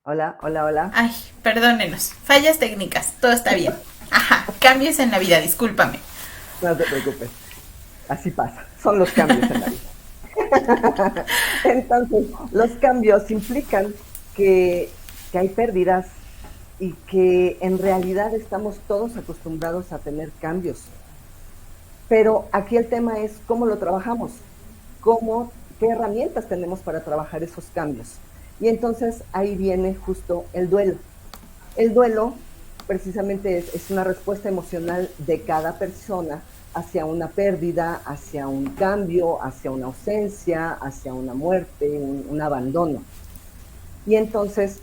Hola, hola, hola. Ay, perdónenos. Fallas técnicas. Todo está bien. Ajá. Cambios en la vida. Discúlpame. No te preocupes, así pasa. Son los cambios en la vida. Entonces, los cambios implican que hay pérdidas y que en realidad estamos todos acostumbrados a tener cambios. Pero aquí el tema es cómo lo trabajamos, qué herramientas tenemos para trabajar esos cambios. Y entonces ahí viene justo el duelo. El duelo precisamente es una respuesta emocional de cada persona hacia una pérdida, hacia un cambio, hacia una ausencia, hacia una muerte, un abandono. Y entonces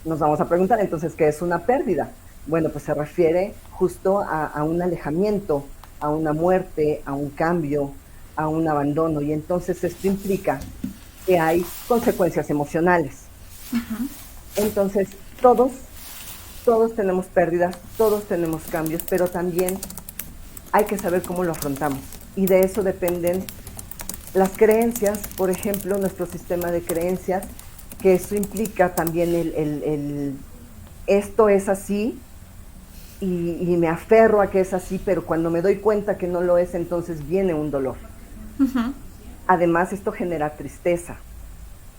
nos vamos a preguntar, entonces, ¿qué es una pérdida? Bueno, pues se refiere justo a un alejamiento, a una muerte, a un cambio, a un abandono. Y entonces esto implica que hay consecuencias emocionales. Entonces, todos tenemos pérdidas, todos tenemos cambios, pero también hay que saber cómo lo afrontamos. Y de eso dependen las creencias, por ejemplo, nuestro sistema de creencias, que eso implica también esto es así y me aferro a que es así, pero cuando me doy cuenta que no lo es, entonces viene un dolor. Además, esto genera tristeza,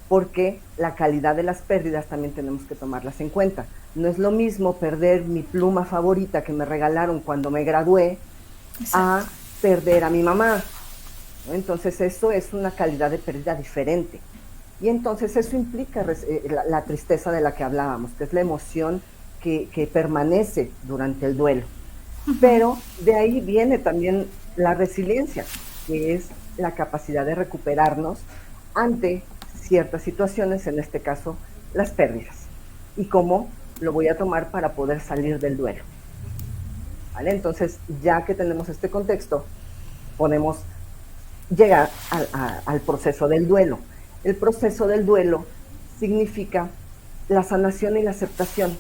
porque la calidad de las pérdidas también tenemos que tomarlas en cuenta. No es lo mismo perder mi pluma favorita que me regalaron cuando me gradué Exacto. a perder a mi mamá, ¿no? Entonces eso es una calidad de pérdida diferente. Y entonces eso implica la tristeza de la que hablábamos, que es la emoción que permanece durante el duelo. Pero de ahí viene también la resiliencia, que es la capacidad de recuperarnos ante ciertas situaciones, en este caso las pérdidas. Y cómo lo voy a tomar para poder salir del duelo. ¿Vale? Entonces, ya que tenemos este contexto, podemos llegar al proceso del duelo. El proceso del duelo significa la sanación y la aceptación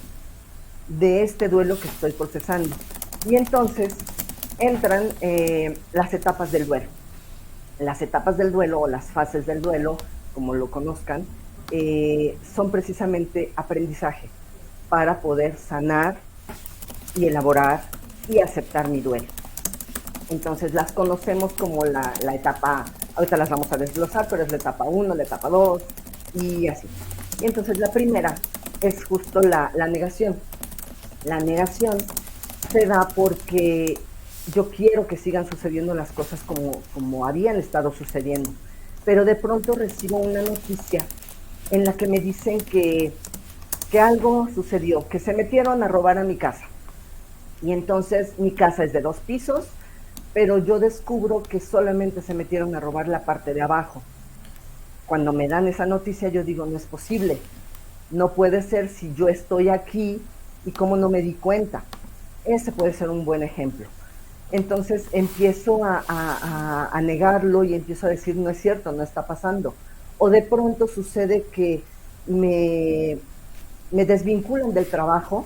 de este duelo que estoy procesando. Y entonces entran las etapas del duelo. Las etapas del duelo o las fases del duelo, como lo conozcan, son precisamente aprendizaje para poder sanar y elaborar y aceptar mi duelo. Entonces las conocemos como la etapa, ahorita las vamos a desglosar, pero es la etapa uno, la etapa 2 y así. Y entonces la primera es justo la negación. La negación se da porque yo quiero que sigan sucediendo las cosas como habían estado sucediendo, pero de pronto recibo una noticia en la que me dicen que algo sucedió, que se metieron a robar a mi casa. Y entonces mi casa es de 2 pisos, pero yo descubro que solamente se metieron a robar la parte de abajo. Cuando me dan esa noticia, yo digo, no es posible, no puede ser si yo estoy aquí y cómo no me di cuenta. Ese puede ser un buen ejemplo. Entonces empiezo a negarlo y empiezo a decir, no es cierto, no está pasando. O de pronto sucede que me, me desvinculan del trabajo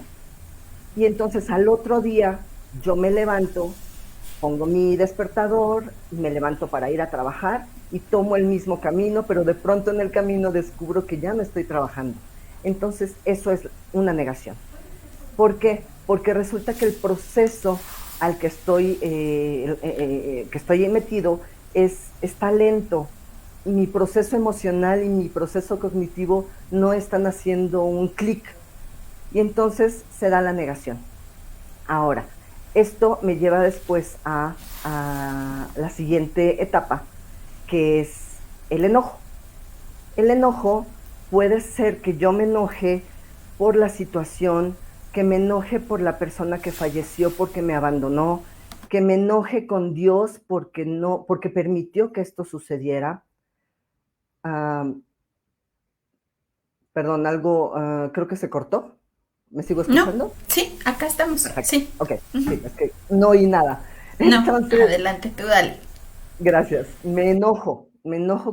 y entonces al otro día yo me levanto, pongo mi despertador, me levanto para ir a trabajar y tomo el mismo camino, pero de pronto en el camino descubro que ya no estoy trabajando. Entonces eso es una negación. ¿Por qué? Porque resulta que el proceso al que estoy metido está lento. Mi proceso emocional y mi proceso cognitivo no están haciendo un clic y entonces se da la negación. Ahora, esto me lleva después a la siguiente etapa, que es el enojo. El enojo puede ser que yo me enoje por la situación, que me enoje por la persona que falleció porque me abandonó, que me enoje con Dios porque no, porque permitió que esto sucediera. Ah, perdón, algo, creo que se cortó. ¿Me sigo No, escuchando? sí, acá estamos. Perfecto. Sí. Ok, sí, es que no oí nada. No, Entonces, adelante, tú dale. gracias. Me enojo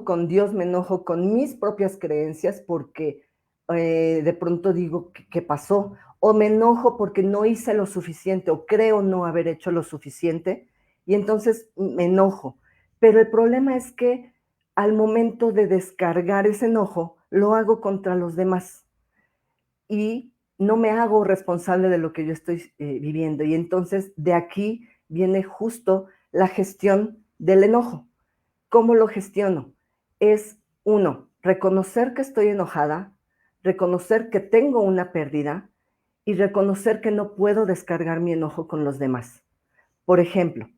con Dios, me enojo con mis propias creencias porque de pronto digo, ¿qué pasó? O me enojo porque no hice lo suficiente o creo no haber hecho lo suficiente y entonces me enojo. Pero el problema es que al momento de descargar ese enojo, lo hago contra los demás. y no me hago responsable de lo que yo estoy viviendo. Y entonces de aquí viene justo la gestión del enojo. ¿Cómo lo gestiono? Es, uno, reconocer que estoy enojada, reconocer que tengo una pérdida y reconocer que no puedo descargar mi enojo con los demás. Por ejemplo,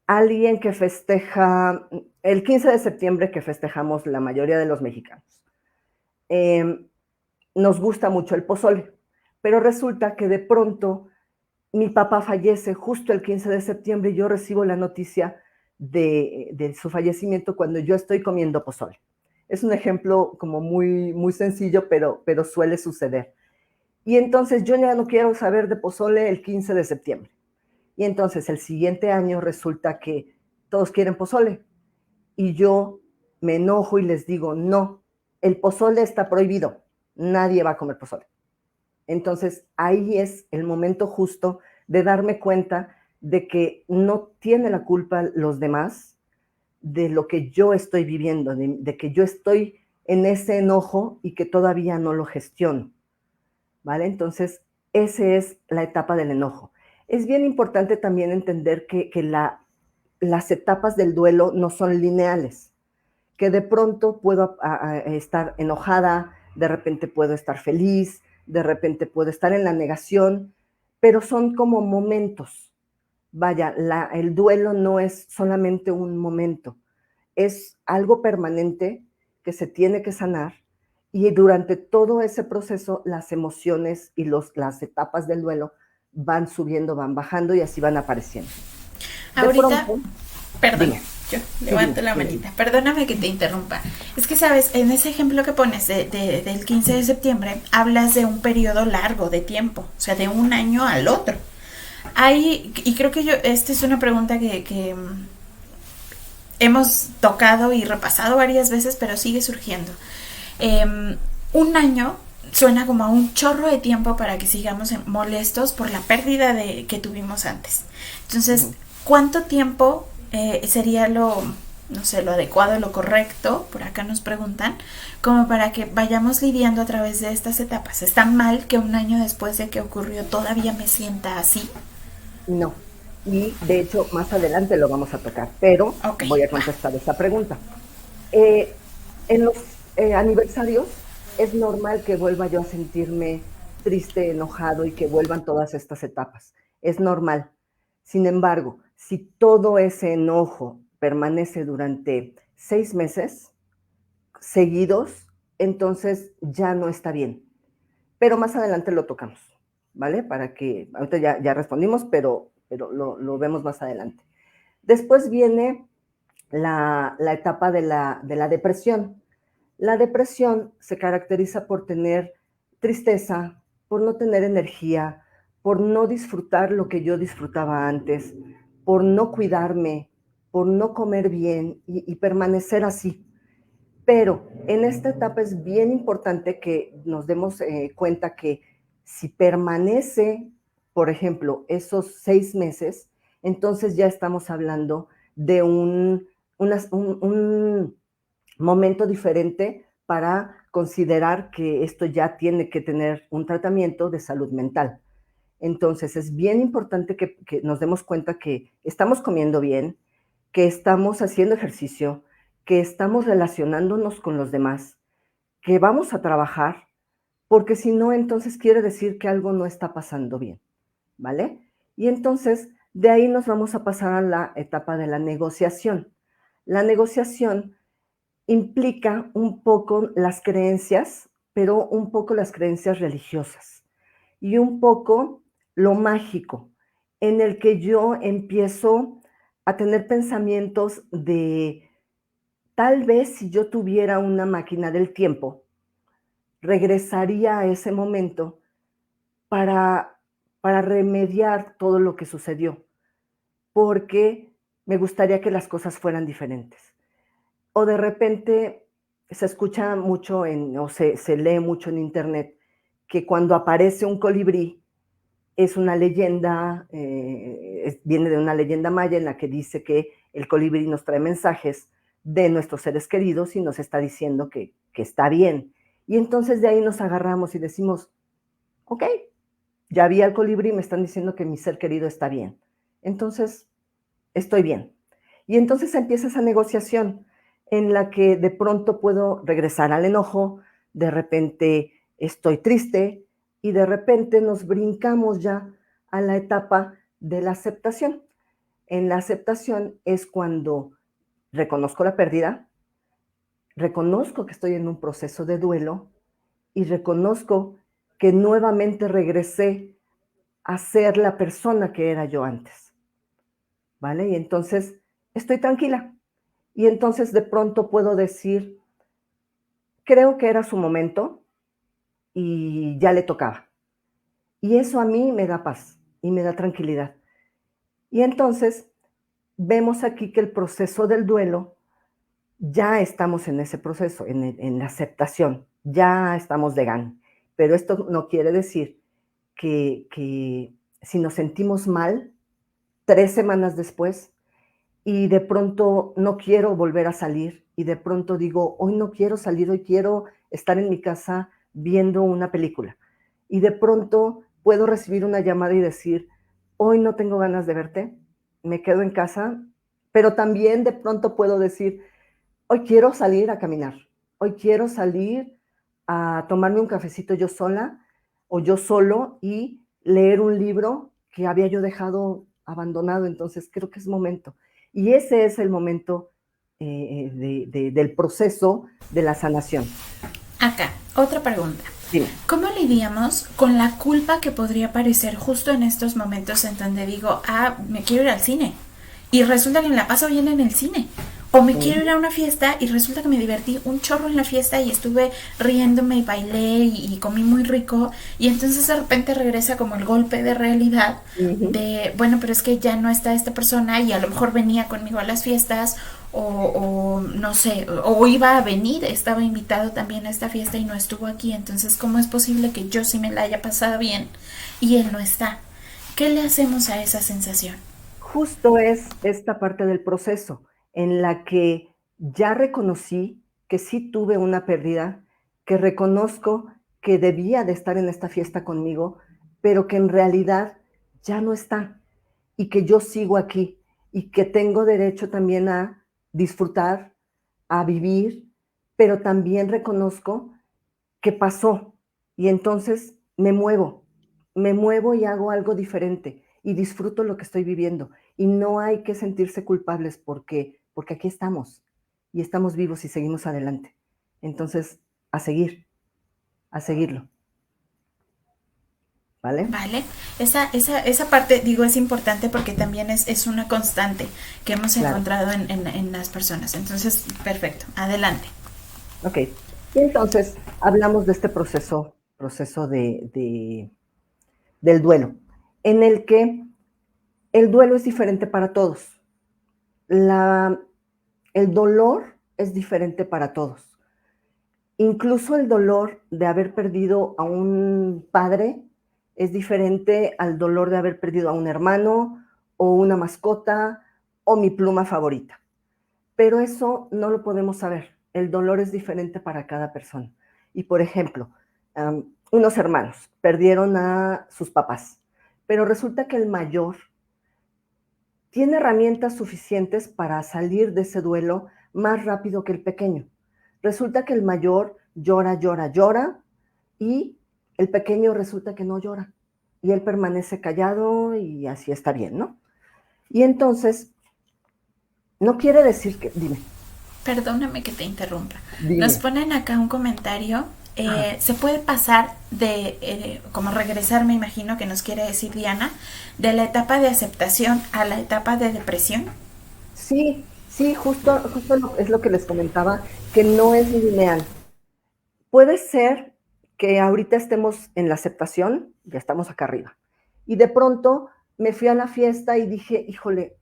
alguien que festeja el 15 de septiembre, que festejamos la mayoría de los mexicanos, eh, nos gusta mucho el pozole, pero resulta que de pronto mi papá fallece justo el 15 de septiembre y yo recibo la noticia de su fallecimiento cuando yo estoy comiendo pozole. Es un ejemplo como muy sencillo, pero suele suceder. Y entonces yo ya no quiero saber de pozole el 15 de septiembre. Y entonces el siguiente año resulta que todos quieren pozole. Y yo me enojo y les digo, no, el pozole está prohibido, nadie va a comer pozole. Entonces ahí es el momento justo de darme cuenta de que no tiene la culpa los demás de lo que yo estoy viviendo, de que yo estoy en ese enojo y que todavía no lo gestiono, ¿vale? Entonces, esa es la etapa del enojo. Es bien importante también entender que las etapas del duelo no son lineales, que de pronto puedo estar enojada, de repente puedo estar feliz, de repente puedo estar en la negación, pero son como momentos. Vaya, el duelo no es solamente un momento, es algo permanente que se tiene que sanar y durante todo ese proceso las emociones y las etapas del duelo van subiendo, van bajando y así van apareciendo. De Ahorita, pronto, perdón, dime, yo sí, levanto dime, la dime. manita. Perdóname que te interrumpa. Es que, sabes, en ese ejemplo que pones del 15 de septiembre, hablas de un periodo largo de tiempo, o sea, de un año al otro. Hay, y creo que esta es una pregunta que hemos tocado y repasado varias veces, pero sigue surgiendo. Un año suena como a un chorro de tiempo para que sigamos molestos por la pérdida que tuvimos antes. Entonces, Ujú. ¿cuánto tiempo sería no sé, lo adecuado, lo correcto, por acá nos preguntan, como para que vayamos lidiando a través de estas etapas? ¿Está mal que un año después de que ocurrió todavía me sienta así? No. Y de hecho, más adelante lo vamos a tocar, pero Ok, voy a va. contestar esta pregunta. Eh, en los aniversarios es normal que vuelva yo a sentirme triste, enojado y que vuelvan todas estas etapas. Es normal. Sin embargo, si todo ese enojo permanece durante 6 meses seguidos, entonces ya no está bien. Pero más adelante lo tocamos, ¿vale? Para que, ahorita ya respondimos, pero lo vemos más adelante. Después viene la etapa de la depresión. La depresión se caracteriza por tener tristeza, por no tener energía, por no disfrutar lo que yo disfrutaba antes, por no cuidarme, por no comer bien y permanecer así. Pero en esta etapa es bien importante que nos demos cuenta que si permanece, por ejemplo, esos 6 meses, entonces ya estamos hablando de un momento diferente para considerar que esto ya tiene que tener un tratamiento de salud mental. Entonces es bien importante que nos demos cuenta que estamos comiendo bien, que estamos haciendo ejercicio, que estamos relacionándonos con los demás, que vamos a trabajar, porque si no, entonces quiere decir que algo no está pasando bien, ¿vale? Y entonces de ahí nos vamos a pasar a la etapa de la negociación. La negociación implica un poco las creencias, pero un poco las creencias religiosas y un poco lo mágico, en el que yo empiezo a tener pensamientos de tal vez si yo tuviera una máquina del tiempo, regresaría a ese momento para, para remediar todo lo que sucedió, porque me gustaría que las cosas fueran diferentes. O de repente se escucha mucho o se lee mucho en internet que cuando aparece un colibrí es una leyenda, viene de una leyenda maya en la que dice que el colibrí nos trae mensajes de nuestros seres queridos y nos está diciendo que está bien. Y entonces de ahí nos agarramos y decimos, Ok, ya vi al colibrí, me están diciendo que mi ser querido está bien. Entonces, estoy bien. Y entonces empieza esa negociación en la que de pronto puedo regresar al enojo, de repente estoy triste y de repente nos brincamos ya a la etapa de la aceptación. En la aceptación es cuando reconozco la pérdida, reconozco que estoy en un proceso de duelo y reconozco que nuevamente regresé a ser la persona que era yo antes, ¿vale? Y entonces estoy tranquila. Y entonces de pronto puedo decir, creo que era su momento y ya le tocaba. Y eso a mí me da paz y me da tranquilidad. Y entonces vemos aquí que el proceso del duelo, ya estamos en ese proceso, en la aceptación, ya estamos de gane. Pero esto no quiere decir que si nos sentimos mal 3 semanas después y de pronto no quiero volver a salir y de pronto digo, hoy no quiero salir, hoy quiero estar en mi casa viendo una película. Y de pronto puedo recibir una llamada y decir, hoy no tengo ganas de verte, me quedo en casa, pero también de pronto puedo decir, hoy quiero salir a caminar, hoy quiero salir a tomarme un cafecito yo sola o yo solo y leer un libro que había yo dejado abandonado, entonces creo que es momento. Y ese es el momento del proceso de la sanación. Acá, otra pregunta. Dime. ¿Cómo lidiamos con la culpa que podría aparecer justo en estos momentos en donde digo, me quiero ir al cine? Y resulta que me la paso bien en el cine. O me quiero ir a una fiesta y resulta que me divertí un chorro en la fiesta y estuve riéndome y bailé y comí muy rico. Y entonces de repente regresa como el golpe de realidad de, bueno, pero es que ya no está esta persona y a lo mejor venía conmigo a las fiestas o no sé, o iba a venir, estaba invitado también a esta fiesta y no estuvo aquí. Entonces, ¿cómo es posible que yo sí me la haya pasado bien y él no está? ¿Qué le hacemos a esa sensación? Justo es esta parte del proceso en la que ya reconocí que sí tuve una pérdida, que reconozco que debía de estar en esta fiesta conmigo, pero que en realidad ya no está y que yo sigo aquí y que tengo derecho también a disfrutar, a vivir, pero también reconozco que pasó y entonces me muevo y hago algo diferente y disfruto lo que estoy viviendo y no hay que sentirse culpables porque aquí estamos y estamos vivos y seguimos adelante. Entonces, a seguir, a seguirlo, ¿vale? ¿Vale? Esa parte, digo, es importante porque también es una constante que hemos Claro. encontrado en las personas. Entonces, perfecto, adelante. Ok. Y entonces hablamos de este proceso del duelo, en el que el duelo es diferente para todos. La, el dolor es diferente para todos. Incluso el dolor de haber perdido a un padre es diferente al dolor de haber perdido a un hermano o una mascota o mi pluma favorita. Pero eso no lo podemos saber. El dolor es diferente para cada persona. Y por ejemplo, unos hermanos perdieron a sus papás, pero resulta que el mayor tiene herramientas suficientes para salir de ese duelo más rápido que el pequeño. Resulta que el mayor llora, llora, llora y el pequeño resulta que no llora y él permanece callado y así está bien, ¿no? Y entonces, no quiere decir que, dime, Perdóname que te interrumpa. Nos dime. ponen acá un comentario. Ajá. Se puede pasar de, como regresar, me imagino que nos quiere decir Diana, de la etapa de aceptación a la etapa de depresión. Sí, sí, justo es lo que les comentaba, que no es lineal. Puede ser que ahorita estemos en la aceptación, ya estamos acá arriba, y de pronto me fui a la fiesta y dije, híjole,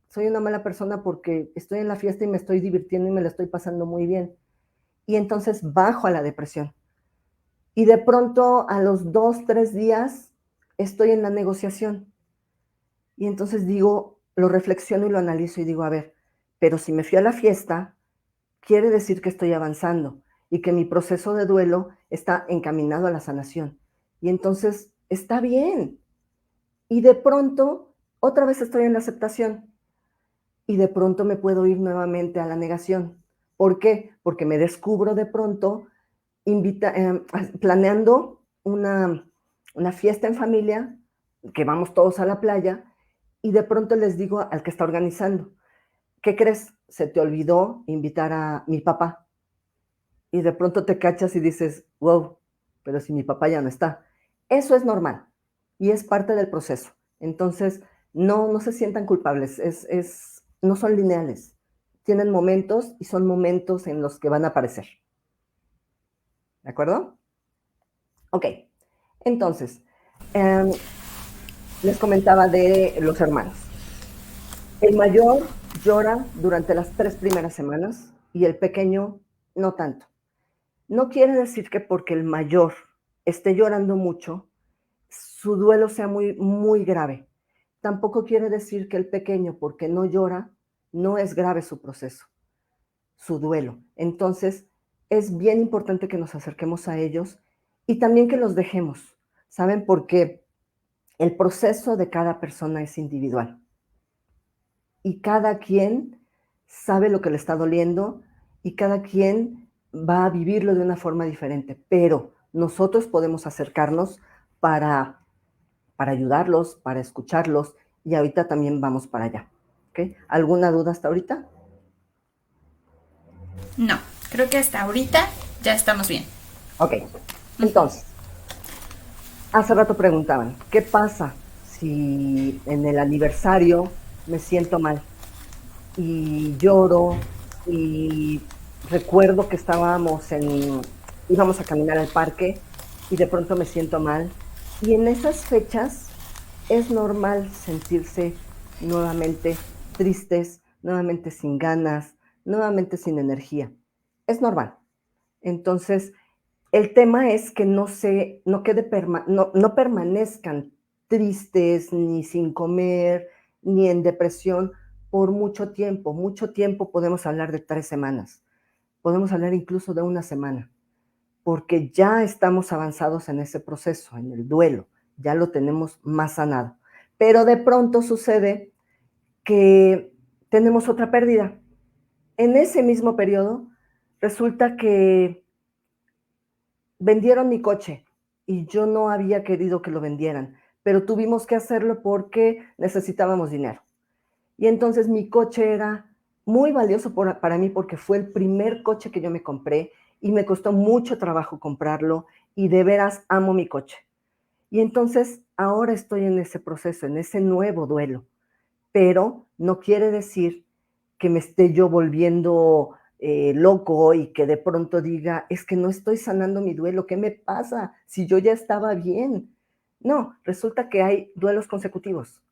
soy una mala persona porque estoy en la fiesta y me estoy divirtiendo y me la estoy pasando muy bien. Y entonces bajo a la depresión. Y de pronto a los 2, 3 días estoy en la negociación. Y entonces digo, lo reflexiono y lo analizo y digo, a ver, pero si me fui a la fiesta, quiere decir que estoy avanzando y que mi proceso de duelo está encaminado a la sanación. Y entonces está bien. Y de pronto, otra vez estoy en la aceptación. Y de pronto me puedo ir nuevamente a la negación. ¿Por qué? Porque me descubro de pronto planeando una fiesta en familia, que vamos todos a la playa, y de pronto les digo al que está organizando, ¿qué crees? Se te olvidó invitar a mi papá. Y de pronto te cachas y dices, wow, pero si mi papá ya no está. Eso es normal y es parte del proceso. Entonces, no se sientan culpables, no son lineales. Tienen momentos y son momentos en los que van a aparecer. ¿De acuerdo? Ok, entonces, les comentaba de los hermanos. El mayor llora durante las 3 primeras semanas y el pequeño no tanto. No quiere decir que porque el mayor esté llorando mucho, su duelo sea muy, muy grave. Tampoco quiere decir que el pequeño, porque no llora, no es grave su proceso, su duelo. Entonces, es bien importante que nos acerquemos a ellos y también que los dejemos, ¿saben? Porque el proceso de cada persona es individual y cada quien sabe lo que le está doliendo y cada quien va a vivirlo de una forma diferente, pero nosotros podemos acercarnos para ayudarlos, para escucharlos y ahorita también vamos para allá. ¿Okay? ¿Alguna duda hasta ahorita? No, creo que hasta ahorita ya estamos bien. Ok, entonces, hace rato preguntaban, ¿qué pasa si en el aniversario me siento mal y lloro y recuerdo que íbamos a caminar al parque y de pronto me siento mal? Y en esas fechas es normal sentirse nuevamente tristes, nuevamente sin ganas, nuevamente sin energía. Es normal. Entonces, el tema es que no permanezcan tristes, ni sin comer, ni en depresión por mucho tiempo. Mucho tiempo podemos hablar de 3 semanas, podemos hablar incluso de una semana, porque ya estamos avanzados en ese proceso, en el duelo, ya lo tenemos más sanado. Pero de pronto sucede que tenemos otra pérdida. En ese mismo periodo, resulta que vendieron mi coche y yo no había querido que lo vendieran, pero tuvimos que hacerlo porque necesitábamos dinero. Y entonces mi coche era muy valioso para mí porque fue el primer coche que yo me compré y me costó mucho trabajo comprarlo y de veras amo mi coche. Y entonces ahora estoy en ese proceso, en ese nuevo duelo, pero no quiere decir que me esté yo volviendo loco y que de pronto diga, es que no estoy sanando mi duelo, ¿qué me pasa? Si yo ya estaba bien. No, resulta que hay duelos consecutivos,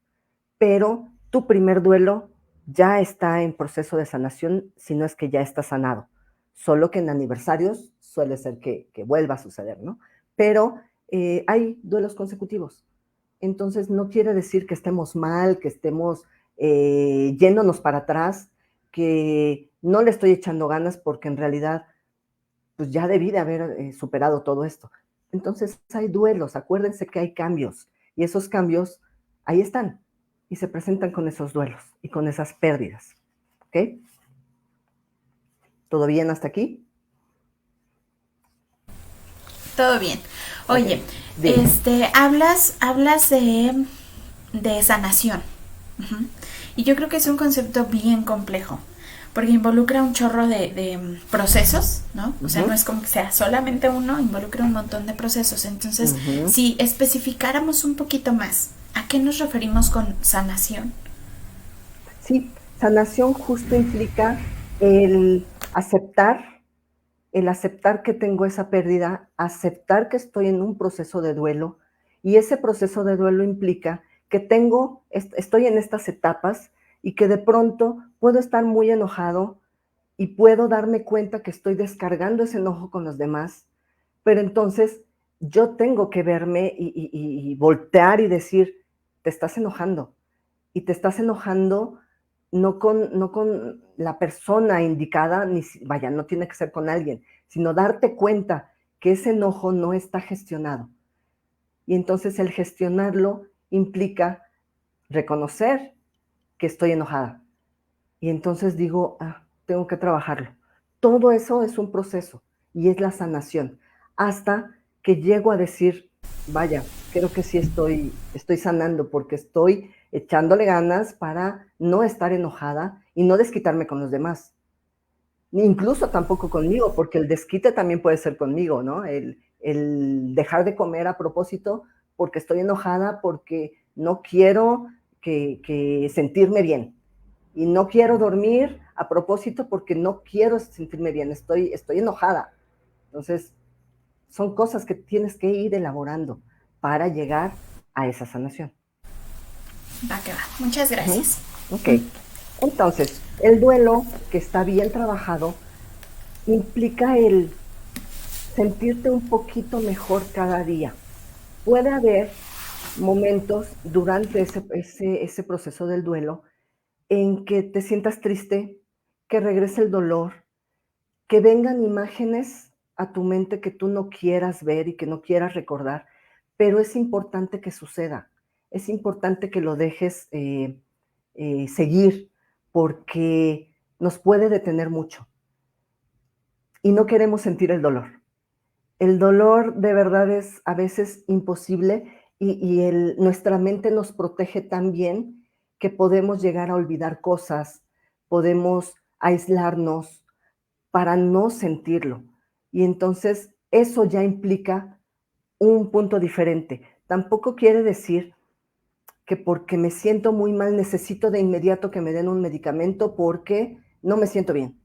pero tu primer duelo ya está en proceso de sanación, si no es que ya está sanado. Solo que en aniversarios suele ser que vuelva a suceder, ¿no? Pero hay duelos consecutivos. Entonces no quiere decir que estemos mal, que estemos yéndonos para atrás, que no le estoy echando ganas porque en realidad pues ya debí de haber superado todo esto. Entonces hay duelos, acuérdense que hay cambios y esos cambios ahí están y se presentan con esos duelos y con esas pérdidas. ¿Ok? ¿Todo bien hasta aquí? Todo bien. Ok, Oye, dime. hablas de sanación. Ujú. Y yo creo que es un concepto bien complejo, porque involucra un chorro de procesos, ¿no? O sea, no es como que sea solamente uno, involucra un montón de procesos. Entonces, si especificáramos un poquito más, ¿a qué nos referimos con sanación? Sí, sanación justo implica el aceptar, el aceptar que tengo esa pérdida, aceptar que estoy en un proceso de duelo y ese proceso de duelo implica que estoy en estas etapas y que de pronto puedo estar muy enojado y puedo darme cuenta que estoy descargando ese enojo con los demás, pero entonces yo tengo que verme y voltear y decir, te estás enojando y te estás enojando no con la persona indicada, vaya, no tiene que ser con alguien, sino darte cuenta que ese enojo no está gestionado. Y entonces el gestionarlo implica reconocer que estoy enojada. Y entonces digo, tengo que trabajarlo. Todo eso es un proceso y es la sanación. Hasta que llego a decir, vaya, creo que sí estoy sanando porque estoy echándole ganas para no estar enojada y no desquitarme con los demás. Incluso tampoco conmigo, porque el desquite también puede ser conmigo, ¿no? El dejar de comer a propósito porque estoy enojada, porque no quiero que sentirme bien. Y no quiero dormir a propósito porque no quiero sentirme bien, estoy enojada. Entonces, son cosas que tienes que ir elaborando para llegar a esa sanación. Va que va. Muchas Ujú. gracias. Ok. Entonces, el duelo que está bien trabajado implica el sentirte un poquito mejor cada día. Puede haber momentos durante ese proceso del duelo en que te sientas triste, que regrese el dolor, que vengan imágenes a tu mente que tú no quieras ver y que no quieras recordar, pero es importante que suceda, es importante que lo dejes seguir, porque nos puede detener mucho y no queremos sentir el dolor. El dolor de verdad es a veces imposible y nuestra mente nos protege tan bien que podemos llegar a olvidar cosas, podemos aislarnos para no sentirlo. Y entonces eso ya implica un punto diferente. Tampoco quiere decir que porque me siento muy mal necesito de inmediato que me den un medicamento porque no me siento bien.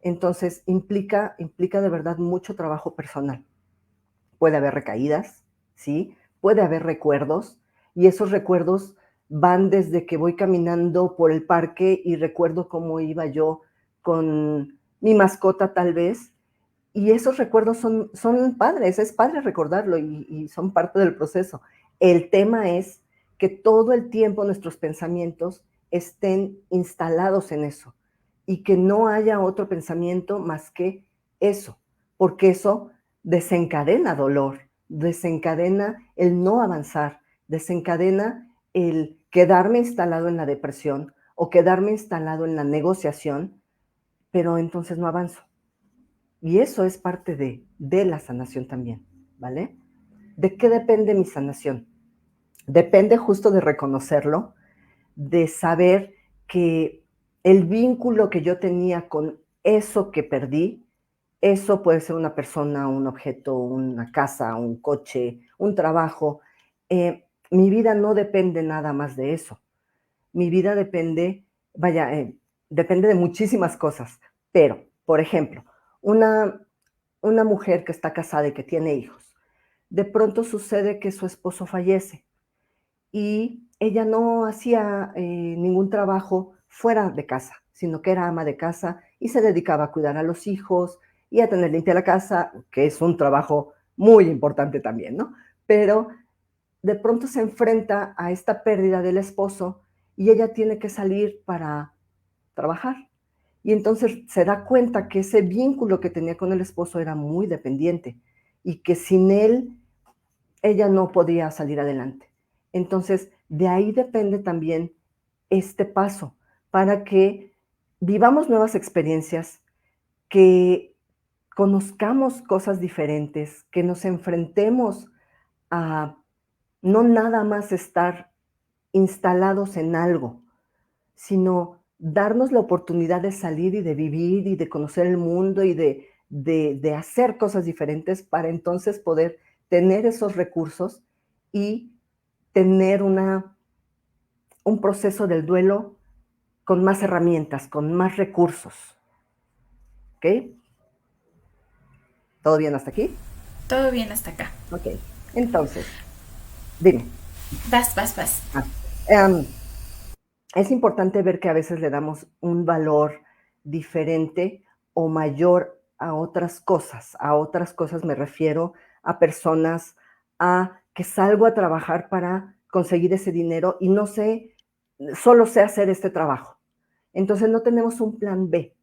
Entonces implica de verdad mucho trabajo personal. Puede haber recaídas, ¿sí? Puede haber recuerdos, y esos recuerdos van desde que voy caminando por el parque y recuerdo cómo iba yo con mi mascota tal vez, y esos recuerdos son padres, es padre recordarlo y son parte del proceso. El tema es que todo el tiempo nuestros pensamientos estén instalados en eso y que no haya otro pensamiento más que eso, porque eso desencadena dolor, desencadena el no avanzar, desencadena el quedarme instalado en la depresión o quedarme instalado en la negociación, pero entonces no avanzo. Y eso es parte de la sanación también, ¿vale? ¿De qué depende mi sanación? Depende justo de reconocerlo, de saber que el vínculo que yo tenía con eso que perdí, eso puede ser una persona, un objeto, una casa, un coche, un trabajo. Mi vida no depende nada más de eso. Mi vida depende, vaya, depende de muchísimas cosas. Pero, por ejemplo, una, una mujer que está casada y que tiene hijos, de pronto sucede que su esposo fallece y ella no hacía ningún trabajo fuera de casa, sino que era ama de casa y se dedicaba a cuidar a los hijos y a tener limpia la casa, que es un trabajo muy importante también, ¿no? Pero de pronto se enfrenta a esta pérdida del esposo y ella tiene que salir para trabajar. Y entonces se da cuenta que ese vínculo que tenía con el esposo era muy dependiente y que sin él ella no podía salir adelante. Entonces, de ahí depende también este paso para que vivamos nuevas experiencias, que conozcamos cosas diferentes, que nos enfrentemos a no nada más estar instalados en algo, sino darnos la oportunidad de salir y de vivir y de conocer el mundo y de hacer cosas diferentes para entonces poder tener esos recursos y tener un proceso del duelo con más herramientas, con más recursos. ¿Ok? ¿Todo bien hasta aquí? Todo bien hasta acá. Ok. Entonces, dime. Vas, vas, vas. Ah, em, es importante ver que a veces le damos un valor diferente o mayor a otras cosas. A otras cosas me refiero a personas, a que salgo a trabajar para conseguir ese dinero y no sé, solo sé hacer este trabajo. Entonces no tenemos un plan B.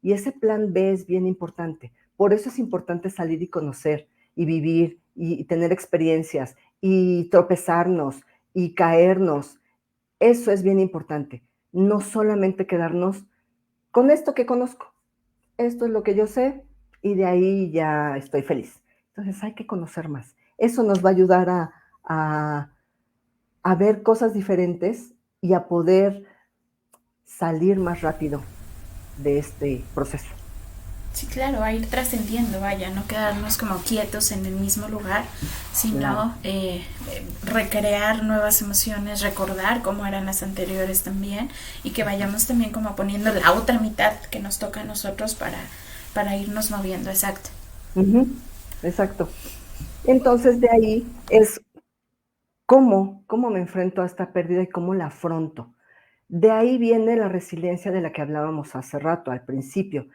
Y ese plan B es bien importante. Por eso es importante salir y conocer y vivir y tener experiencias y tropezarnos y caernos. Eso es bien importante. No solamente quedarnos con esto que conozco. Esto es lo que yo sé y de ahí ya estoy feliz. Entonces hay que conocer más. Eso nos va a ayudar a, a ver cosas diferentes y a poder salir más rápido de este proceso. Sí, claro, a ir trascendiendo, vaya, no quedarnos como quietos en el mismo lugar, Claro. sino recrear nuevas emociones, recordar cómo eran las anteriores también, y que vayamos también como poniendo la otra mitad que nos toca a nosotros para irnos moviendo, exacto. Ujú, exacto. Entonces de ahí es cómo me enfrento a esta pérdida y cómo la afronto. De ahí viene la resiliencia de la que hablábamos hace rato, al principio.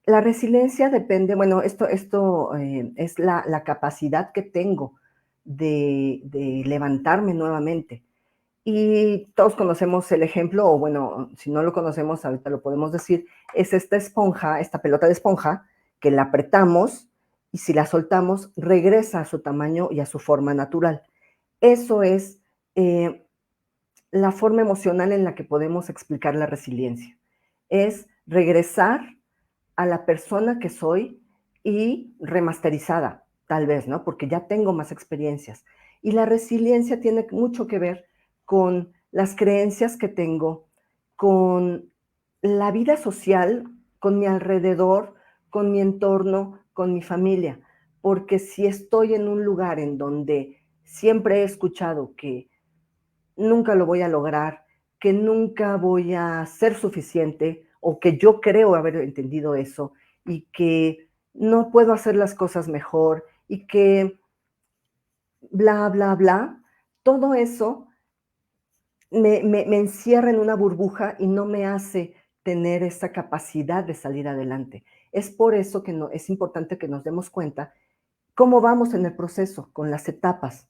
La resiliencia depende, bueno, esto es la capacidad que tengo de levantarme nuevamente. Y todos conocemos el ejemplo, o bueno, si no lo conocemos, ahorita lo podemos decir, es esta esponja, esta pelota de esponja, que la apretamos y si la soltamos, regresa a su tamaño y a su forma natural. Eso es eh, la forma emocional en la que podemos explicar la resiliencia. Es regresar a la persona que soy y remasterizada, tal vez, ¿no? Porque ya tengo más experiencias. Y la resiliencia tiene mucho que ver con las creencias que tengo, con la vida social, con mi alrededor, con mi entorno, con mi familia. Porque si estoy en un lugar en donde siempre he escuchado que nunca lo voy a lograr, que nunca voy a ser suficiente o que yo creo haber entendido eso y que no puedo hacer las cosas mejor y que bla, bla, bla, todo eso me encierra en una burbuja y no me hace tener esa capacidad de salir adelante. Es por eso que no, es importante que nos demos cuenta cómo vamos en el proceso, con las etapas,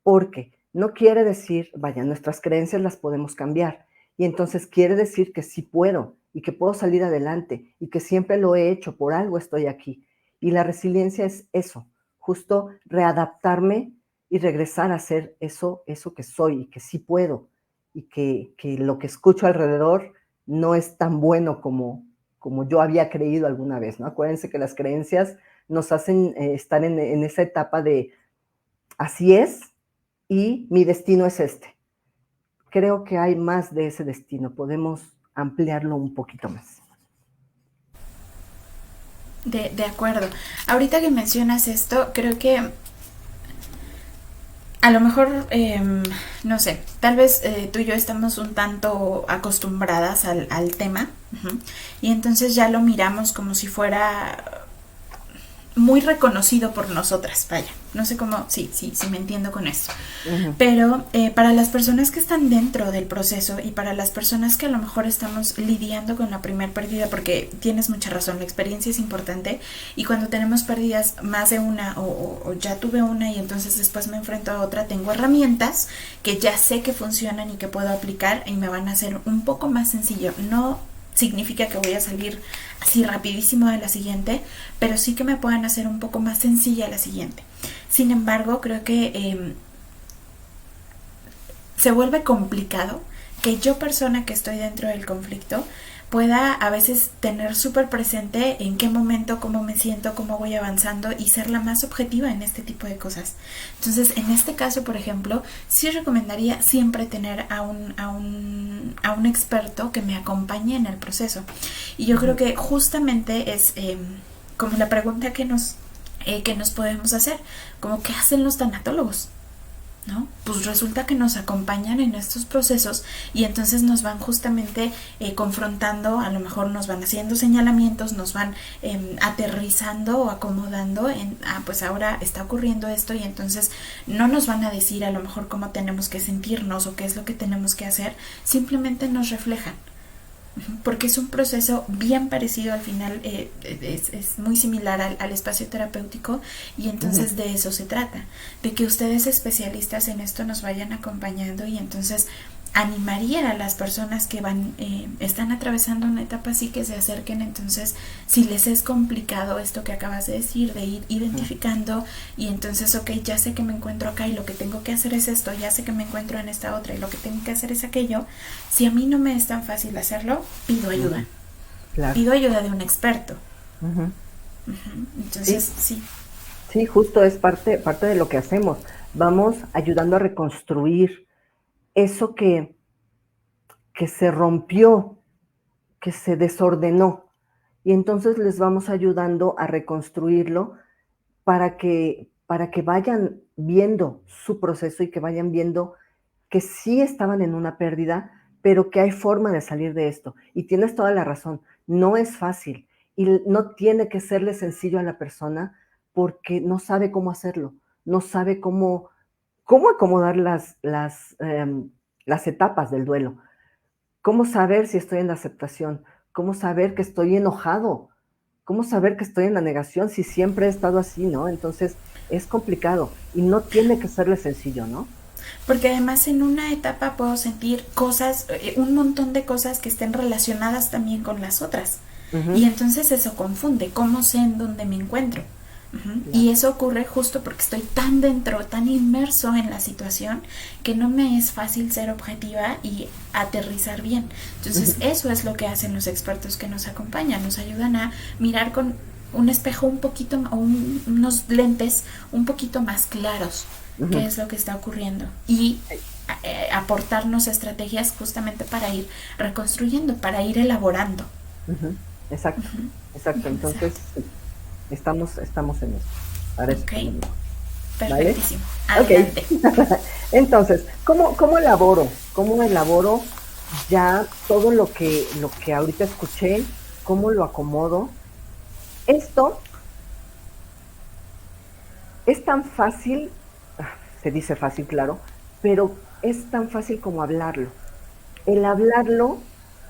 porque no quiere decir, vaya, nuestras creencias las podemos cambiar, y entonces quiere decir que sí puedo, y que puedo salir adelante, y que siempre lo he hecho, por algo estoy aquí. Y la resiliencia es eso, justo readaptarme y regresar a ser eso que soy, y que sí puedo, y que lo que escucho alrededor no es tan bueno como yo había creído alguna vez, ¿no? Acuérdense que las creencias nos hacen estar en esa etapa de así es y mi destino es este. Creo que hay más de ese destino, podemos ampliarlo un poquito más. De acuerdo. Ahorita que mencionas esto, creo que a lo mejor, no sé, tal vez tú y yo estamos un tanto acostumbradas al tema, uh-huh, y entonces ya lo miramos como si fuera muy reconocido por nosotras, vaya. No sé cómo, sí me entiendo con eso. Uh-huh. Pero para las personas que están dentro del proceso y para las personas que a lo mejor estamos lidiando con la primer pérdida, porque tienes mucha razón, la experiencia es importante, y cuando tenemos pérdidas más de una o ya tuve una y entonces después me enfrento a otra, tengo herramientas que ya sé que funcionan y que puedo aplicar y me van a hacer un poco más sencillo. No significa que voy a salir así rapidísimo de la siguiente, pero sí que me puedan hacer un poco más sencilla la siguiente. Sin embargo, creo que se vuelve complicado que yo, persona que estoy dentro del conflicto, pueda a veces tener súper presente en qué momento, cómo me siento, cómo voy avanzando y ser la más objetiva en este tipo de cosas. Entonces, en este caso, por ejemplo, sí recomendaría siempre tener a un experto que me acompañe en el proceso. Y yo creo que justamente es como la pregunta que nos podemos hacer, como ¿qué hacen los tanatólogos? ¿No? Pues resulta que nos acompañan en estos procesos y entonces nos van justamente confrontando, a lo mejor nos van haciendo señalamientos, nos van aterrizando o acomodando en, pues ahora está ocurriendo esto, y entonces no nos van a decir a lo mejor cómo tenemos que sentirnos o qué es lo que tenemos que hacer, simplemente nos reflejan. Porque es un proceso bien parecido al final, es muy similar al espacio terapéutico, y entonces uh-huh, de eso se trata, de que ustedes especialistas en esto nos vayan acompañando y entonces animaría a las personas que están atravesando una etapa así, que se acerquen. Entonces, si les es complicado esto que acabas de decir, de ir identificando, y entonces, ok, ya sé que me encuentro acá y lo que tengo que hacer es esto, ya sé que me encuentro en esta otra y lo que tengo que hacer es aquello. Si a mí no me es tan fácil hacerlo, pido ayuda. Claro. Pido ayuda de un experto. Uh-huh. Entonces, Sí, sí. sí, justo es parte de lo que hacemos. Vamos ayudando a reconstruir eso que se rompió, que se desordenó. Y entonces les vamos ayudando a reconstruirlo para que vayan viendo su proceso y que vayan viendo que sí estaban en una pérdida, pero que hay forma de salir de esto. Y tienes toda la razón, no es fácil y no tiene que serle sencillo a la persona porque no sabe cómo hacerlo, no sabe cómo acomodar las etapas del duelo. ¿Cómo saber si estoy en la aceptación? ¿Cómo saber que estoy enojado? ¿Cómo saber que estoy en la negación si siempre he estado así, no? Entonces es complicado y no tiene que serle sencillo, ¿no? Porque además en una etapa puedo sentir cosas, un montón de cosas que estén relacionadas también con las otras. Y Ujú, entonces eso confunde, cómo sé en dónde me encuentro. Y claro. eso ocurre justo porque estoy tan dentro, tan inmerso en la situación, que no me es fácil ser objetiva y aterrizar bien. Entonces Ujú, eso es lo que hacen los expertos que nos acompañan, nos ayudan a mirar con un espejo un poquito o unos lentes un poquito más claros qué ujú. es lo que está ocurriendo, y aportarnos estrategias justamente para ir reconstruyendo, para ir elaborando. Ujú, exacto, exacto. Entonces, Exacto. sí, estamos en eso. Para eso Ok, estamos, ¿vale? perfectísimo. Ok. Adelante. Entonces, ¿cómo elaboro? ¿Cómo elaboro ya todo lo que ahorita escuché? ¿Cómo lo acomodo? Esto es tan fácil, se dice fácil, claro, pero es tan fácil como hablarlo. El hablarlo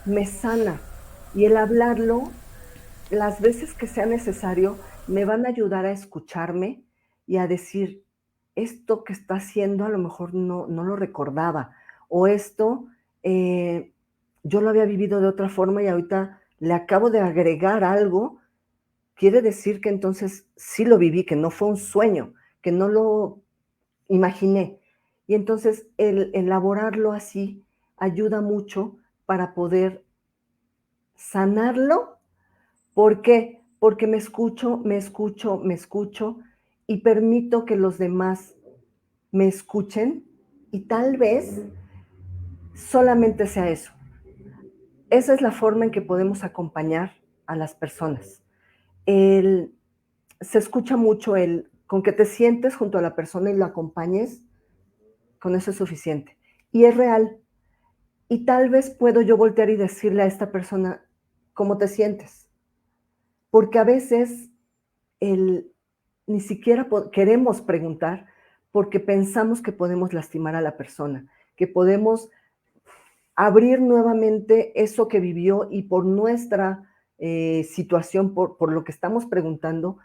me sana y el hablarlo las veces que sea necesario, me van a ayudar a escucharme y a decir, esto que está haciendo a lo mejor no lo recordaba, o esto yo lo había vivido de otra forma y ahorita le acabo de agregar algo, quiere decir que entonces sí lo viví, que no fue un sueño, que no lo imaginé. Y entonces el elaborarlo así ayuda mucho para poder sanarlo. ¿Por qué? Porque me escucho, me escucho, me escucho y permito que los demás me escuchen y tal vez solamente sea eso. Esa es la forma en que podemos acompañar a las personas. El, Se escucha mucho el con que te sientes junto a la persona y lo acompañes, con eso es suficiente. Y es real. Y tal vez puedo yo voltear y decirle a esta persona, ¿cómo te sientes? Porque a veces el, ni siquiera queremos preguntar porque pensamos que podemos lastimar a la persona, que podemos abrir nuevamente eso que vivió y por nuestra situación, por lo que estamos preguntando,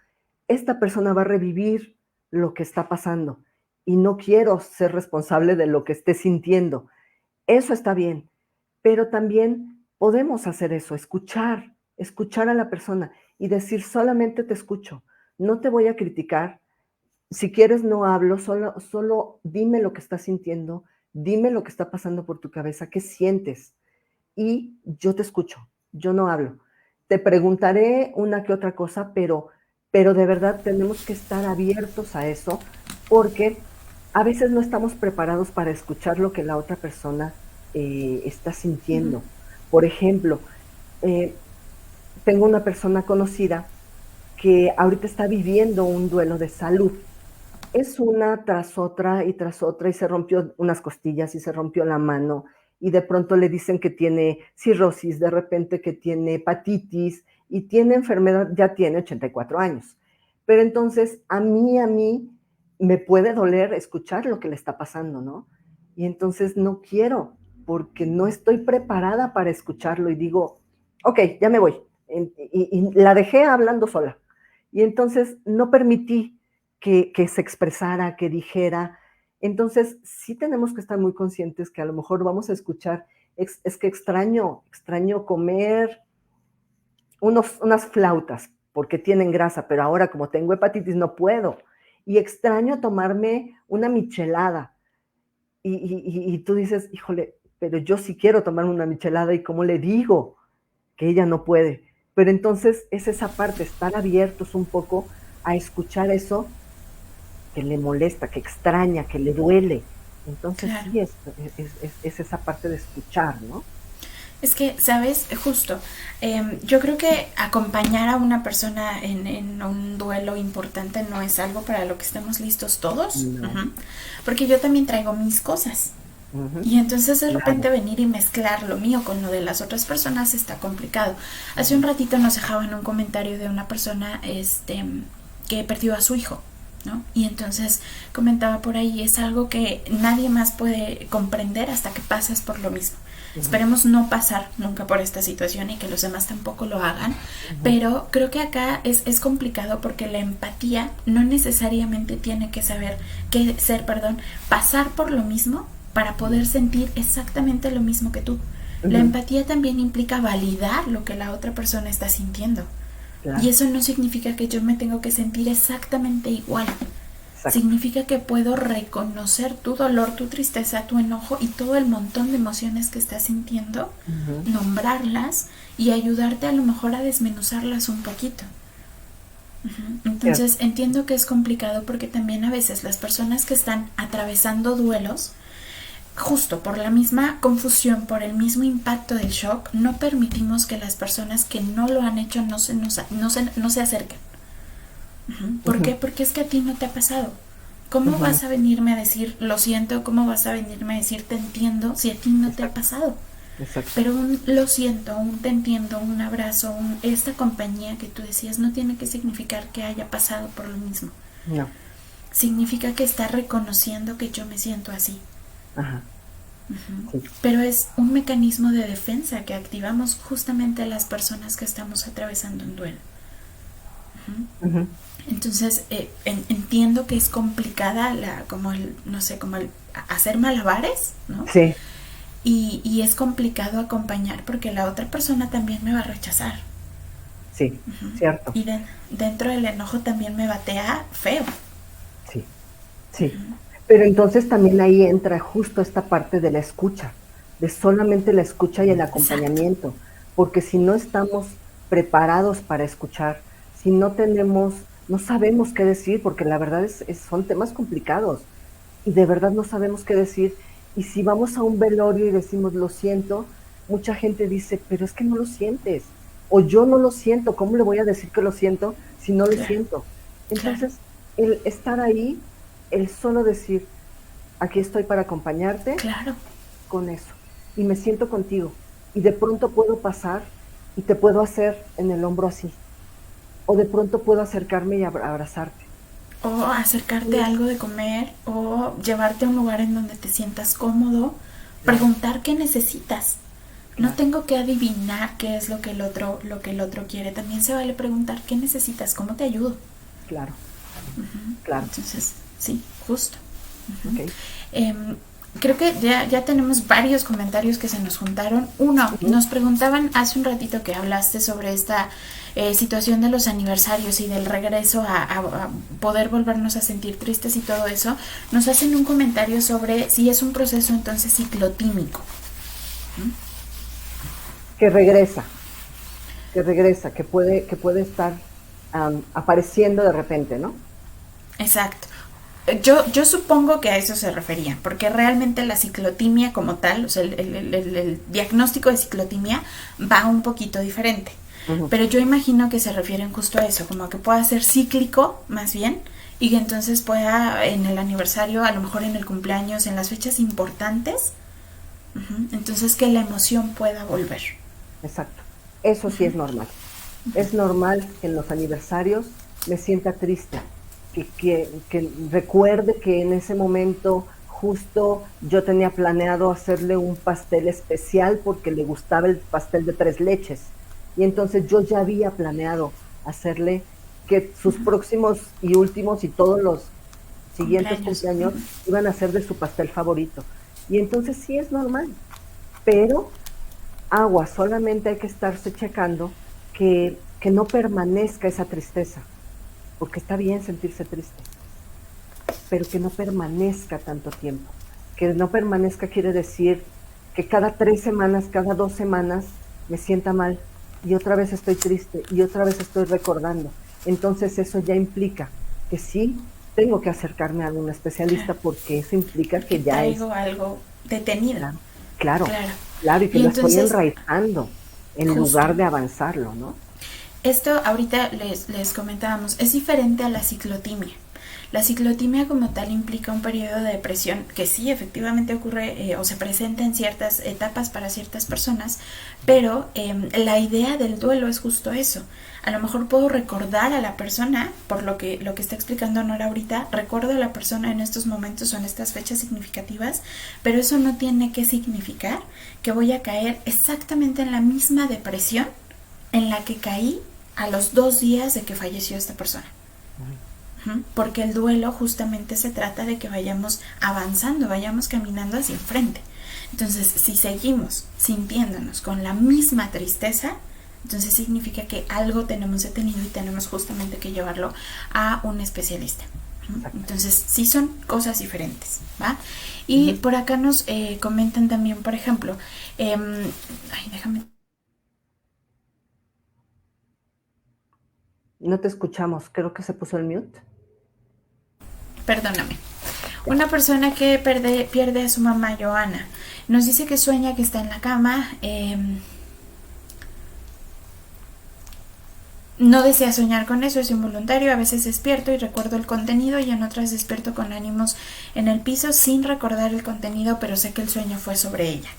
esta persona va a revivir lo que está pasando y no quiero ser responsable de lo que esté sintiendo. Eso está bien, pero también podemos hacer eso, escuchar a la persona y decir, solamente te escucho, no te voy a criticar, si quieres no hablo, solo dime lo que estás sintiendo, dime lo que está pasando por tu cabeza, qué sientes y yo te escucho, yo no hablo. Te preguntaré una que otra cosa, pero de verdad tenemos que estar abiertos a eso porque a veces no estamos preparados para escuchar lo que la otra persona está sintiendo. Por ejemplo, eh, tengo una persona conocida que ahorita está viviendo un duelo de salud. Es una tras otra y se rompió unas costillas y se rompió la mano y de pronto le dicen que tiene cirrosis, de repente que tiene hepatitis y tiene enfermedad, ya tiene 84 años. Pero entonces a mí me puede doler escuchar lo que le está pasando, ¿no? Y entonces no quiero porque no estoy preparada para escucharlo y digo, ok, ya me voy. Y la dejé hablando sola. Y entonces no permití que se expresara, que dijera. Entonces, sí tenemos que estar muy conscientes que a lo mejor vamos a escuchar, es que extraño comer unas flautas porque tienen grasa, pero ahora como tengo hepatitis no puedo. Y extraño tomarme una michelada. Y tú dices, híjole, pero yo sí quiero tomarme una michelada y cómo le digo que ella no puede. Pero entonces es esa parte, estar abiertos un poco a escuchar eso que le molesta, que extraña, que le duele. Entonces Claro. sí es esa parte de escuchar, ¿no? Es que, ¿sabes? Justo, yo creo que acompañar a una persona en un duelo importante no es algo para lo que estemos listos todos, No. porque yo también traigo mis cosas. Ujú. Y entonces de repente Claro. venir y mezclar lo mío con lo de las otras personas está complicado. Hace un ratito nos dejaban un comentario de una persona que perdió a su hijo, ¿no? Y entonces comentaba por ahí, es algo que nadie más puede comprender hasta que pasas por lo mismo. Ujú. Esperemos no pasar nunca por esta situación y que los demás tampoco lo hagan, Ujú. pero creo que acá es complicado porque la empatía no necesariamente tiene que pasar por lo mismo para poder sentir exactamente lo mismo que tú. La Ujú. empatía también implica validar lo que la otra persona está sintiendo. Y Claro. eso no significa que yo me tengo que sentir exactamente igual. Exacto. Significa que puedo reconocer tu dolor, tu tristeza, tu enojo y todo el montón de emociones que estás sintiendo, Ujú. nombrarlas y ayudarte a lo mejor a desmenuzarlas un poquito. Cierto. Entonces entiendo que es complicado porque también a veces las personas que están atravesando duelos, justo por la misma confusión, por el mismo impacto del shock, no permitimos que las personas que no lo han hecho no se acerquen. ¿Por Ujú. qué? Porque es que a ti no te ha pasado. ¿Cómo Ujú. vas a venirme a decir lo siento? ¿Cómo vas a venirme a decir te entiendo si a ti no te ha Exacto. pasado? Exacto. Pero un lo siento, un te entiendo, un abrazo, esta compañía que tú decías no tiene que significar que haya pasado por lo mismo. No. Significa que está reconociendo que yo me siento así. Ajá. Sí. Pero es un mecanismo de defensa que activamos justamente a las personas que estamos atravesando un duelo. Ujú. Entonces entiendo que es complicada como el, no sé, como el hacer malabares, ¿no? Sí. Y es complicado acompañar porque la otra persona también me va a rechazar. Sí. Cierto. Y dentro del enojo también me batea feo. Sí. Sí. Pero entonces también ahí entra justo esta parte de la escucha, de solamente la escucha y el Exacto. acompañamiento, porque si no estamos preparados para escuchar, si no tenemos, no sabemos qué decir, porque la verdad son temas complicados y de verdad no sabemos qué decir. Y si vamos a un velorio y decimos lo siento, mucha gente dice, pero es que no lo sientes, o yo no lo siento, ¿cómo le voy a decir que lo siento si no lo Claro, siento? claro, Entonces, el estar ahí, el solo decir, aquí estoy para acompañarte, claro. con eso, y me siento contigo, y de pronto puedo pasar y te puedo hacer en el hombro así, o de pronto puedo acercarme y abrazarte. O acercarte a Sí, algo de comer o llevarte a un lugar en donde te sientas cómodo. claro, Preguntar qué necesitas. No claro, tengo que adivinar qué es lo que el otro quiere. También se vale preguntar qué necesitas, cómo te ayudo. claro, claro, Entonces, sí, justo. ok. Eh, Creo que ya tenemos varios comentarios que se nos juntaron. Uno, Ujú. nos preguntaban hace un ratito que hablaste sobre esta situación de los aniversarios y del regreso a poder volvernos a sentir tristes y todo eso. Nos hacen un comentario sobre si es un proceso entonces ciclotímico. Que regresa, que puede estar apareciendo de repente, ¿no? Exacto. Yo supongo que a eso se refería, porque realmente la ciclotimia como tal, o sea, el diagnóstico de ciclotimia va un poquito diferente. Ujú. Pero yo imagino que se refieren justo a eso, como que pueda ser cíclico, más bien, y que entonces pueda en el aniversario, a lo mejor en el cumpleaños, en las fechas importantes, entonces que la emoción pueda volver. Exacto. Eso sí es normal. Es normal que en los aniversarios me sienta triste, que recuerde que en ese momento justo yo tenía planeado hacerle un pastel especial porque le gustaba el pastel de tres leches. Y entonces yo ya había planeado hacerle que sus próximos y últimos y todos siguientes cumpleaños iban a ser de su pastel favorito. Y entonces sí es normal, pero agua, solamente hay que estarse checando que no permanezca esa tristeza, porque está bien sentirse triste, pero que no permanezca tanto tiempo. Que no permanezca quiere decir que cada 3 semanas, cada 2 semanas me sienta mal y otra vez estoy triste y otra vez estoy recordando. Entonces eso ya implica que sí tengo que acercarme a algún especialista, porque eso implica que ya traigo algo detenido. Claro, y que la estoy enraizando en lugar de avanzarlo, ¿no? Esto ahorita les comentábamos, es diferente a la ciclotimia. La ciclotimia como tal implica un periodo de depresión que sí efectivamente ocurre o se presenta en ciertas etapas para ciertas personas, pero la idea del duelo es justo eso. A lo mejor puedo recordar a la persona, por lo que está explicando Nora ahorita, recuerdo a la persona en estos momentos o en estas fechas significativas, pero eso no tiene que significar que voy a caer exactamente en la misma depresión en la que caí a los 2 días de que falleció esta persona. Porque el duelo justamente se trata de que vayamos avanzando, vayamos caminando hacia enfrente. Entonces, si seguimos sintiéndonos con la misma tristeza, entonces significa que algo tenemos detenido y tenemos justamente que llevarlo a un especialista. Entonces, sí son cosas diferentes, ¿va? Y por acá nos comentan también, por ejemplo, déjame. No te escuchamos, creo que se puso el mute. Perdóname. Una persona que pierde a su mamá, Joana, nos dice que sueña que está en la cama, no desea soñar con eso, es involuntario, a veces despierto y recuerdo el contenido y en otras despierto con ánimos en el piso sin recordar el contenido, pero sé que el sueño fue sobre ella.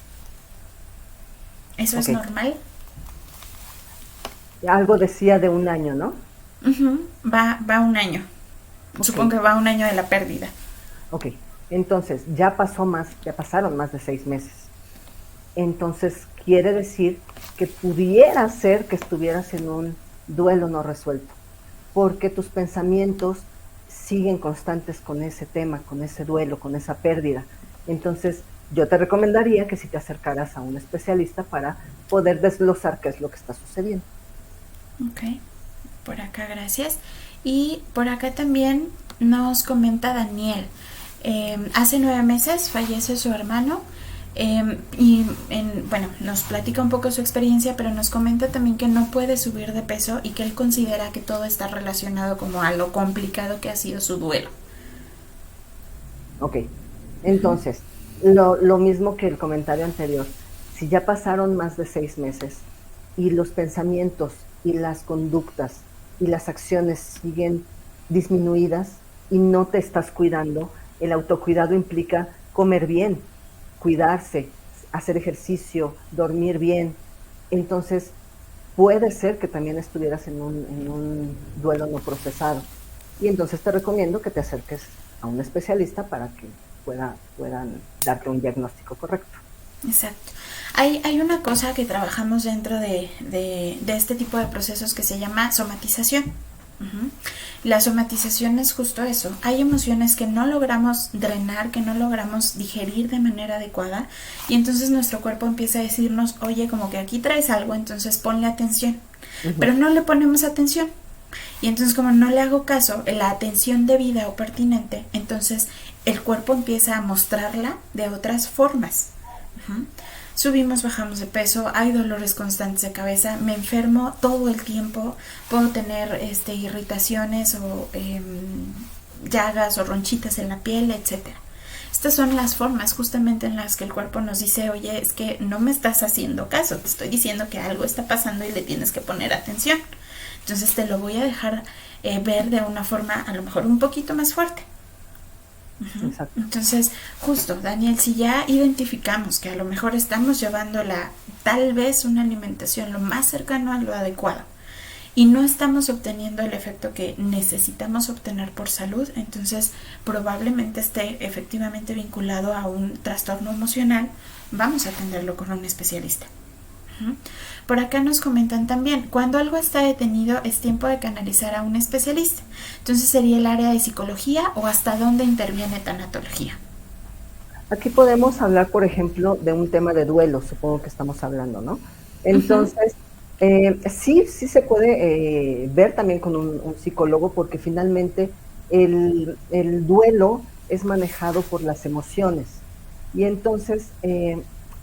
¿Eso es normal? Algo decía de 1 año, ¿no? Va 1 año. Supongo que va 1 año de la pérdida. Ok, entonces ya pasaron más de 6 meses. Entonces quiere decir que pudiera ser que estuvieras en un duelo no resuelto, porque tus pensamientos siguen constantes con ese tema, con ese duelo, con esa pérdida. Entonces yo te recomendaría que si te acercaras a un especialista para poder desglosar qué es lo que está sucediendo. Ok, por acá gracias. Y por acá también nos comenta Daniel, hace 9 meses fallece su hermano, bueno, nos platica un poco su experiencia, pero nos comenta también que no puede subir de peso y que él considera que todo está relacionado como a lo complicado que ha sido su duelo. Ok, entonces, lo mismo que el comentario anterior, si ya pasaron más de 6 meses y los pensamientos y las conductas y las acciones siguen disminuidas y no te estás cuidando, el autocuidado implica comer bien, cuidarse, hacer ejercicio, dormir bien. Entonces, puede ser que también estuvieras en un duelo no procesado. Y entonces te recomiendo que te acerques a un especialista para que puedan darte un diagnóstico correcto. Exacto. Hay una cosa que trabajamos dentro de este tipo de procesos que se llama somatización. La somatización es justo eso. Hay emociones que no logramos drenar, que no logramos digerir de manera adecuada, y entonces nuestro cuerpo empieza a decirnos, oye, como que aquí traes algo, entonces ponle atención. Pero no le ponemos atención. Y entonces, como no le hago caso, la atención debida o pertinente, entonces el cuerpo empieza a mostrarla de otras formas. Subimos, bajamos de peso, hay dolores constantes de cabeza, me enfermo todo el tiempo, puedo tener irritaciones o llagas o ronchitas en la piel, etcétera. Estas son las formas justamente en las que el cuerpo nos dice, oye, es que no me estás haciendo caso, te estoy diciendo que algo está pasando y le tienes que poner atención. Entonces te lo voy a dejar ver de una forma a lo mejor un poquito más fuerte. Exacto. Entonces, justo, Daniel, si ya identificamos que a lo mejor estamos llevando tal vez una alimentación lo más cercano a lo adecuado y no estamos obteniendo el efecto que necesitamos obtener por salud, entonces probablemente esté efectivamente vinculado a un trastorno emocional. Vamos a atenderlo con un especialista. Ujú. Por acá nos comentan también, cuando algo está detenido es tiempo de canalizar a un especialista. Entonces sería el área de psicología o hasta dónde interviene tanatología. Aquí podemos hablar, por ejemplo, de un tema de duelo, supongo que estamos hablando, ¿no? Ujú. Entonces, sí, sí se puede ver también con un psicólogo porque finalmente el duelo es manejado por las emociones. Y entonces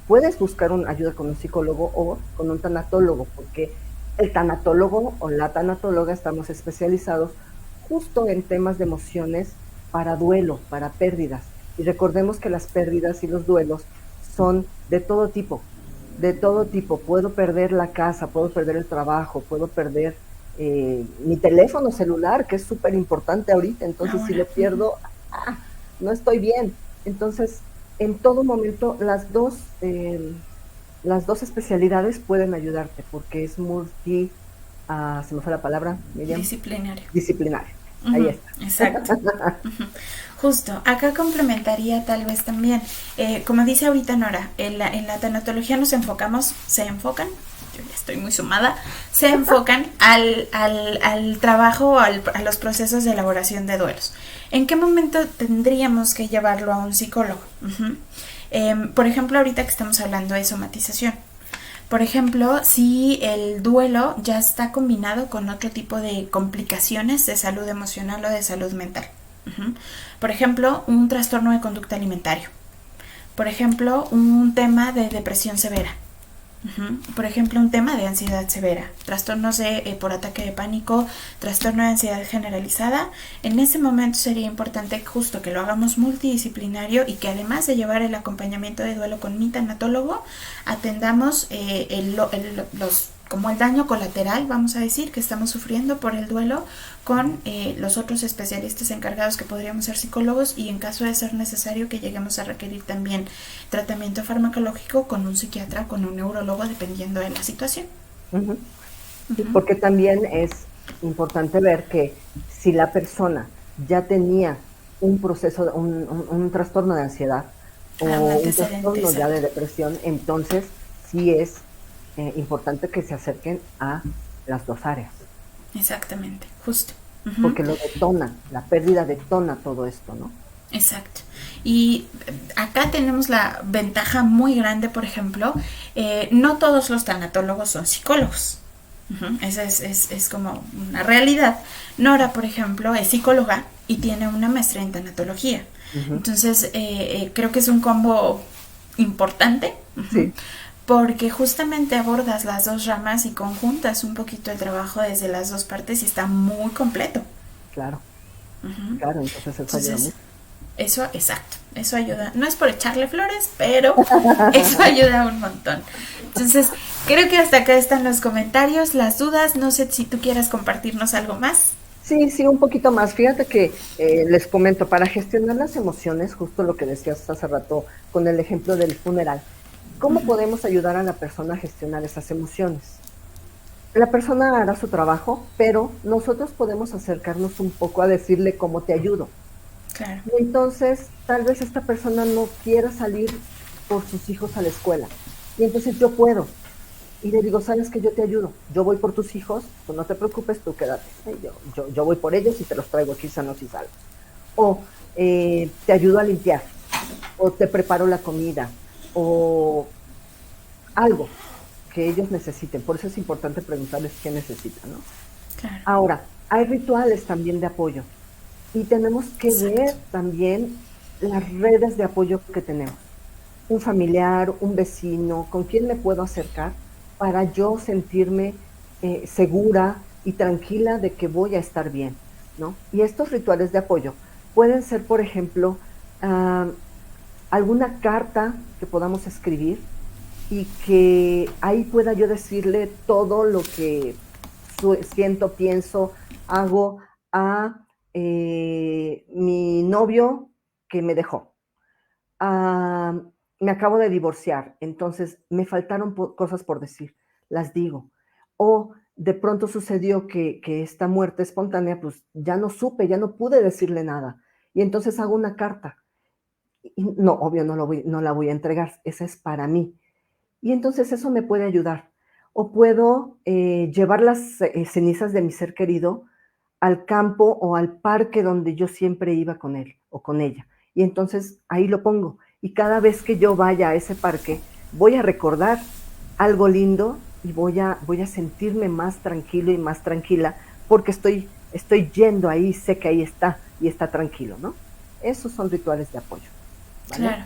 puedes buscar ayuda con un psicólogo o con un tanatólogo, porque el tanatólogo o la tanatóloga estamos especializados justo en temas de emociones para duelo, para pérdidas. Y recordemos que las pérdidas y los duelos son de todo tipo, de todo tipo. Puedo perder la casa, puedo perder el trabajo, puedo perder mi teléfono celular, que es súper importante ahorita. Entonces, si Ahora. lo pierdo, ah, no estoy bien. Entonces, en todo momento, las dos especialidades pueden ayudarte porque es se me fue la palabra, Miriam, Disciplinario. disciplinario. Ahí Ujú, está. exacto. Ujú. Justo, acá complementaría tal vez también, como dice ahorita Nora, en la tanatología nos enfocamos, se enfocan, yo ya estoy muy sumada, se enfocan al trabajo, a los procesos de elaboración de duelos. ¿En qué momento tendríamos que llevarlo a un psicólogo? Ujú. Por ejemplo, ahorita que estamos hablando de somatización. Por ejemplo, si el duelo ya está combinado con otro tipo de complicaciones de salud emocional o de salud mental. Uh-huh. Por ejemplo, un trastorno de conducta alimentario. Por ejemplo, un tema de depresión severa. Uh-huh. Por ejemplo, un tema de ansiedad severa, trastornos por ataque de pánico, trastorno de ansiedad generalizada. En ese momento sería importante justo que lo hagamos multidisciplinario y que además de llevar el acompañamiento de duelo con mi tanatólogo, atendamos como el daño colateral, vamos a decir, que estamos sufriendo por el duelo con los otros especialistas encargados que podríamos ser psicólogos y en caso de ser necesario que lleguemos a requerir también tratamiento farmacológico con un psiquiatra, con un neurólogo, dependiendo de la situación. Ujú. Sí, Uh-huh. porque también es importante ver que si la persona ya tenía un proceso, un trastorno de ansiedad Un o un antecedente, trastorno ya de exacto. depresión, entonces sí es importante que se acerquen a las dos áreas, Exactamente, justo. Uh-huh. porque lo detona, la pérdida detona todo esto, ¿no? Exacto. Y acá tenemos la ventaja muy grande, por ejemplo, no todos los tanatólogos son psicólogos. Uh-huh. Esa es como una realidad. Nora, por ejemplo, es psicóloga y tiene una maestría en tanatología. Ujú. Entonces, creo que es un combo importante. Uh-huh. Sí, Porque justamente abordas las dos ramas y conjuntas un poquito el trabajo desde las dos partes y está muy completo. claro, Uh-huh. claro, entonces eso ayuda Entonces, mucho. eso, exacto, eso ayuda. No es por echarle flores, pero eso ayuda un montón. Entonces, creo que hasta acá están los comentarios, las dudas. No sé si tú quieras compartirnos algo más. Sí, sí, un poquito más. Fíjate que les comento, para gestionar las emociones, justo lo que decías hace rato con el ejemplo del funeral, ¿cómo podemos ayudar a la persona a gestionar esas emociones? La persona hará su trabajo, pero nosotros podemos acercarnos un poco a decirle cómo te ayudo. Claro. Y entonces, tal vez esta persona no quiera salir por sus hijos a la escuela. Y entonces yo puedo. Y le digo, sabes que yo te ayudo, yo voy por tus hijos, tú no te preocupes, tú quédate. Yo voy por ellos y te los traigo aquí sanos y salvos. O te ayudo a limpiar, o te preparo la comida, o algo que ellos necesiten. Por eso es importante preguntarles qué necesitan, ¿no? Claro. Ahora, hay rituales también de apoyo y tenemos que Exacto. ver también las redes de apoyo que tenemos. Un familiar, un vecino, con quién me puedo acercar para yo sentirme segura y tranquila de que voy a estar bien, ¿no? Y estos rituales de apoyo pueden ser, por ejemplo, ah, alguna carta que podamos escribir y que ahí pueda yo decirle todo lo que siento, pienso, hago a mi novio que me dejó. Ah, me acabo de divorciar, entonces me faltaron cosas por decir, las digo. O de pronto sucedió que esta muerte espontánea, pues ya no supe, ya no pude decirle nada. Y entonces hago una carta. Y no, obvio, no la voy a entregar, esa es para mí. y entonces eso me puede ayudar. O puedo llevar las cenizas de mi ser querido al campo o al parque donde yo siempre iba con él o con ella. Y entonces ahí lo pongo. Y cada vez que yo vaya a ese parque, voy a recordar algo lindo y voy a sentirme más tranquilo y más tranquila porque estoy yendo ahí, sé que ahí está y está tranquilo, ¿no? Esos son rituales de apoyo, ¿vale? Claro.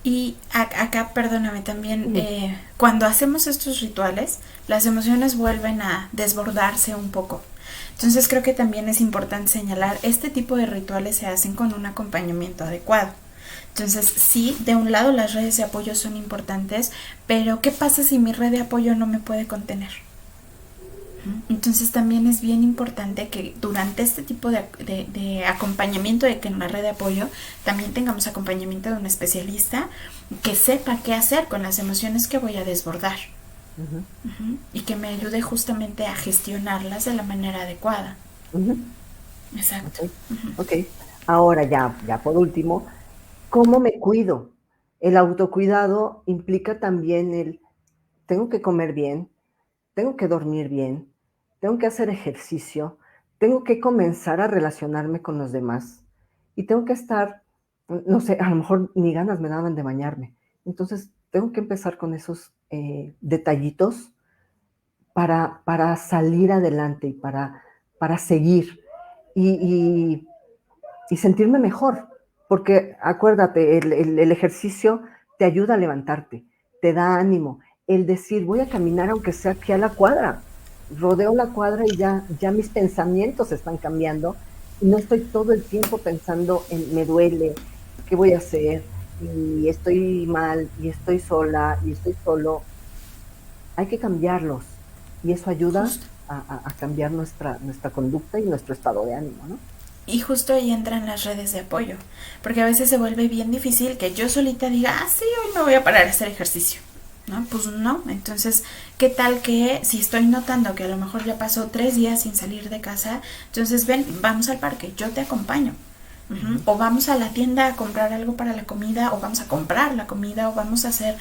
Y acá, perdóname también, Ujú. cuando hacemos estos rituales, las emociones vuelven a desbordarse un poco. Entonces creo que también es importante señalar, este tipo de rituales se hacen con un acompañamiento adecuado. Entonces, sí, de un lado las redes de apoyo son importantes, pero ¿qué pasa si mi red de apoyo no me puede contener? Entonces también es bien importante que durante este tipo de acompañamiento, de que en la red de apoyo también tengamos acompañamiento de un especialista que sepa qué hacer con las emociones que voy a desbordar. Ujú, Y que me ayude justamente a gestionarlas de la manera adecuada. ujú. Exacto. Ok, ok. Ahora ya por último, ¿cómo me cuido? El autocuidado implica también tengo que comer bien, tengo que dormir bien, tengo que hacer ejercicio, tengo que comenzar a relacionarme con los demás y tengo que estar, no sé, a lo mejor ni ganas me daban de bañarme. Entonces, tengo que empezar con esos detallitos para salir adelante y para seguir y, y sentirme mejor. Porque acuérdate, el ejercicio te ayuda a levantarte, te da ánimo. El decir, voy a caminar aunque sea aquí a la cuadra, rodeo la cuadra y ya mis pensamientos están cambiando y no estoy todo el tiempo pensando en me duele, qué voy a hacer, y estoy mal, y estoy sola, y estoy solo. Hay que cambiarlos y eso ayuda Justo. a cambiar nuestra conducta y nuestro estado de ánimo, ¿no? Y justo ahí entran las redes de apoyo, porque a veces se vuelve bien difícil que yo solita diga, ah, sí, hoy me voy a parar a hacer ejercicio. ¿No? Pues no. Entonces, ¿qué tal que si estoy notando que a lo mejor ya pasó 3 días sin salir de casa, entonces ven, vamos al parque, yo te acompaño? Ujú, O vamos a la tienda a comprar algo para la comida, o vamos a comprar la comida, o vamos a hacer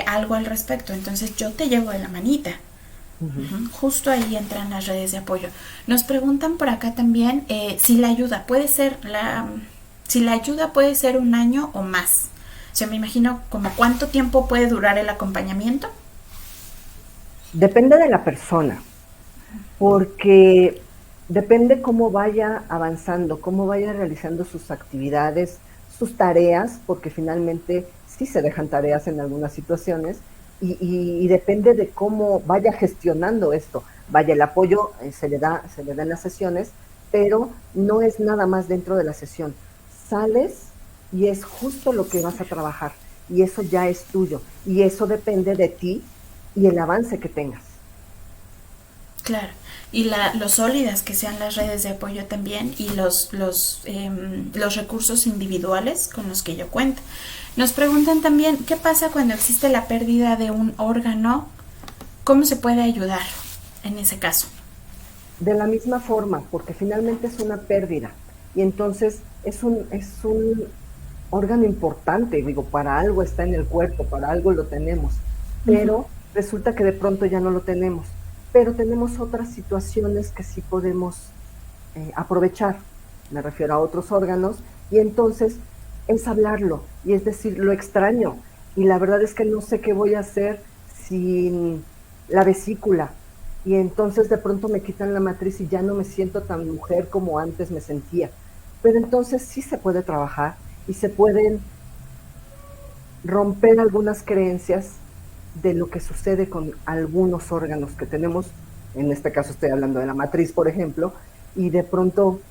algo al respecto. Entonces yo te llevo de la manita. ujú. Justo ahí entran las redes de apoyo. Nos preguntan por acá también si la ayuda puede ser si la ayuda puede ser un año o más. O sea, me imagino como cuánto tiempo puede durar el acompañamiento. Depende de la persona, porque depende cómo vaya avanzando, cómo vaya realizando sus actividades, sus tareas, porque finalmente sí se dejan tareas en algunas situaciones, y depende de cómo vaya gestionando esto. Vaya, el apoyo se le da en las sesiones, pero no es nada más dentro de la sesión. Sales y es justo lo que vas a trabajar, y eso ya es tuyo, y eso depende de ti y el avance que tengas. Claro. Y lo sólidas que sean las redes de apoyo también y los recursos individuales con los que yo cuento. Nos preguntan también qué pasa cuando existe la pérdida de un órgano, cómo se puede ayudar en ese caso. De la misma forma, porque finalmente es una pérdida y entonces es un órgano importante, digo, para algo está en el cuerpo, para algo lo tenemos, pero resulta que de pronto ya no lo tenemos, pero tenemos otras situaciones que sí podemos aprovechar, me refiero a otros órganos, y entonces es hablarlo y es decir, lo extraño y la verdad es que no sé qué voy a hacer sin la vesícula y entonces de pronto me quitan la matriz y ya no me siento tan mujer como antes me sentía. Pero entonces sí se puede trabajar y se pueden romper algunas creencias de lo que sucede con algunos órganos que tenemos, en este caso estoy hablando de la matriz, por ejemplo, y de pronto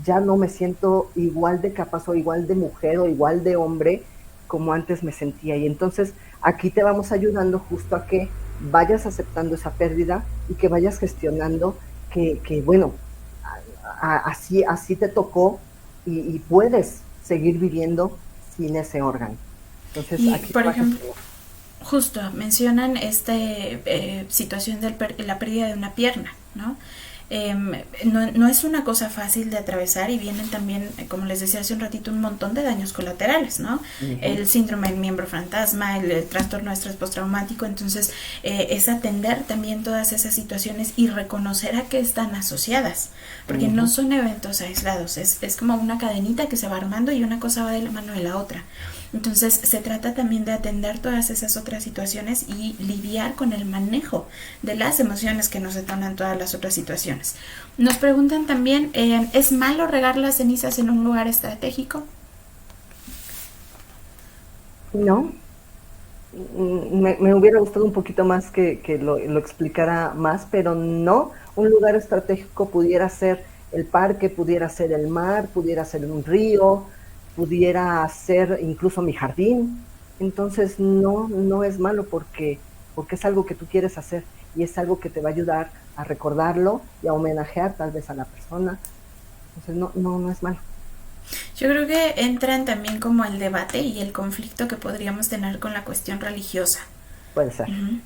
ya no me siento igual de capaz o igual de mujer o igual de hombre como antes me sentía. Y entonces aquí te vamos ayudando justo a que vayas aceptando esa pérdida y que vayas gestionando que bueno, así te tocó y puedes seguir viviendo sin ese órgano. Entonces Y, aquí se por va a ejemplo, gestionar. justo mencionan esta situación de la pérdida de una pierna, ¿no? no es una cosa fácil de atravesar y vienen también, como les decía hace un ratito, un montón de daños colaterales, ¿no? Uh-huh. El síndrome del miembro fantasma, el trastorno de estrés postraumático, entonces es atender también todas esas situaciones y reconocer a qué están asociadas, porque no son eventos aislados, es como una cadenita que se va armando y una cosa va de la mano de la otra. Entonces se trata también de atender todas esas otras situaciones y lidiar con el manejo de las emociones que nos detonan todas las otras situaciones. Nos preguntan también, ¿es malo regar las cenizas en un lugar estratégico? No, me hubiera gustado un poquito más que lo explicara más, pero no, un lugar estratégico pudiera ser el parque, pudiera ser el mar, pudiera ser un río, pudiera ser incluso mi jardín. Entonces no es malo porque es algo que tú quieres hacer y es algo que te va a ayudar a recordarlo y a homenajear tal vez a la persona. Entonces no es malo. Yo creo que entran también como el debate y el conflicto que podríamos tener con la cuestión religiosa. Puede ser. Uh-huh.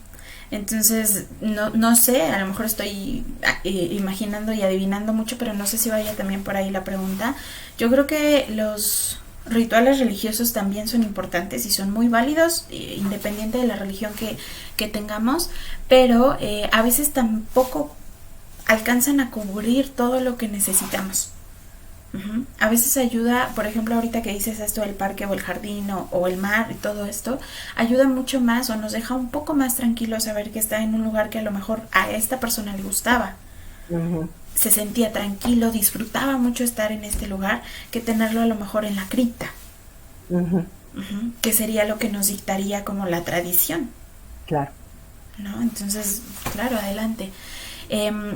Entonces, no sé, a lo mejor estoy imaginando y adivinando mucho, pero no sé si vaya también por ahí la pregunta. Yo creo que los rituales religiosos también son importantes y son muy válidos, independiente de la religión que tengamos, pero a veces tampoco alcanzan a cubrir todo lo que necesitamos. Uh-huh. A veces ayuda, por ejemplo, ahorita que dices esto del parque o el jardín o el mar y todo esto, ayuda mucho más o nos deja un poco más tranquilos saber que está en un lugar que a lo mejor a esta persona le gustaba. Uh-huh. Se sentía tranquilo, disfrutaba mucho estar en este lugar que tenerlo a lo mejor en la cripta. Uh-huh. Uh-huh. Que sería lo que nos dictaría como la tradición. Claro. ¿No? Entonces, claro, adelante.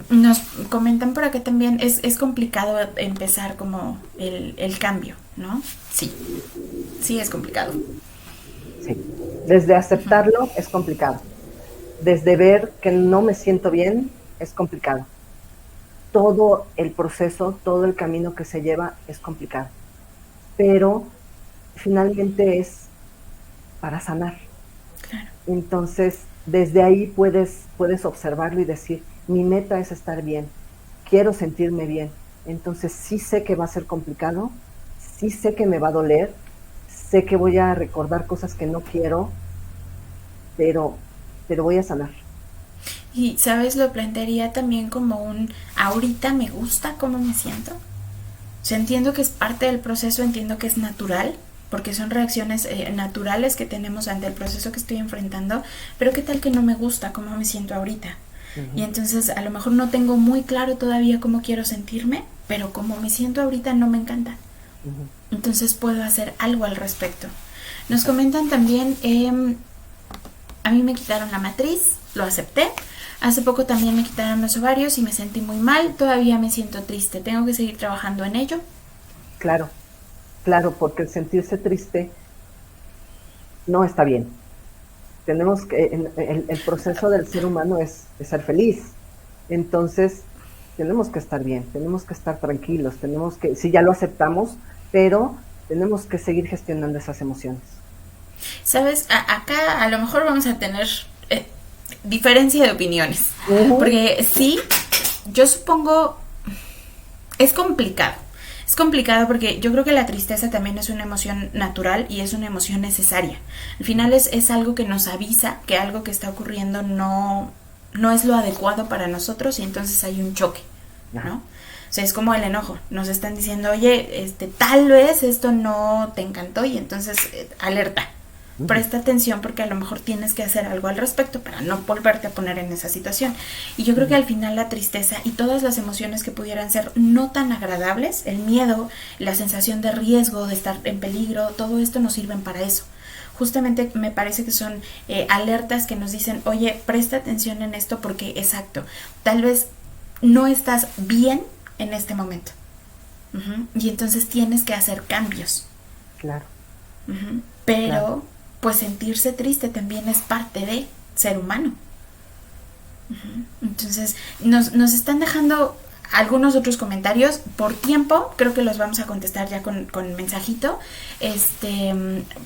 Nos comentan por acá también, es complicado empezar como el cambio, ¿no? Sí es complicado. Sí, desde aceptarlo es complicado, desde ver que no me siento bien es complicado, todo el proceso, todo el camino que se lleva es complicado, pero finalmente es para sanar. Claro. Entonces, desde ahí puedes observarlo y decir, mi meta es estar bien, quiero sentirme bien, entonces sí sé que va a ser complicado, sí sé que me va a doler, sé que voy a recordar cosas que no quiero, pero voy a sanar. Y, ¿sabes? Lo plantearía también como ahorita me gusta cómo me siento. O sea, entiendo que es parte del proceso, entiendo que es natural, porque son reacciones naturales que tenemos ante el proceso que estoy enfrentando, pero ¿qué tal que no me gusta cómo me siento ahorita? Uh-huh. Y entonces a lo mejor no tengo muy claro todavía cómo quiero sentirme, pero como me siento ahorita no me encanta. Uh-huh. Entonces puedo hacer algo al respecto. Nos comentan también, a mí me quitaron la matriz, lo acepté. Hace poco también me quitaron los ovarios y me sentí muy mal, todavía me siento triste. ¿Tengo que seguir trabajando en ello? Claro, porque el sentirse triste no está bien. Tenemos que, el proceso del ser humano es ser feliz. Entonces, tenemos que estar bien, tenemos que estar tranquilos, sí, ya lo aceptamos, pero tenemos que seguir gestionando esas emociones. Sabes, acá a lo mejor vamos a tener diferencia de opiniones, uh-huh. Porque sí, yo supongo, es complicado porque yo creo que la tristeza también es una emoción natural y es una emoción necesaria. Al final es algo que nos avisa que algo que está ocurriendo no es lo adecuado para nosotros y entonces hay un choque, ¿no? O sea, es como el enojo. Nos están diciendo, oye, tal vez esto no te encantó y entonces alerta. Presta atención porque a lo mejor tienes que hacer algo al respecto para no volverte a poner en esa situación. Y yo creo que al final la tristeza y todas las emociones que pudieran ser no tan agradables, el miedo, la sensación de riesgo, de estar en peligro, todo esto nos sirven para eso. Justamente me parece que son alertas que nos dicen, oye, presta atención en esto porque, exacto, tal vez no estás bien en este momento. Uh-huh. Y entonces tienes que hacer cambios. Claro. Uh-huh. Pero... Claro. Pues sentirse triste también es parte de ser humano. Uh-huh. Entonces, nos están dejando algunos otros comentarios. Por tiempo, creo que los vamos a contestar ya con mensajito,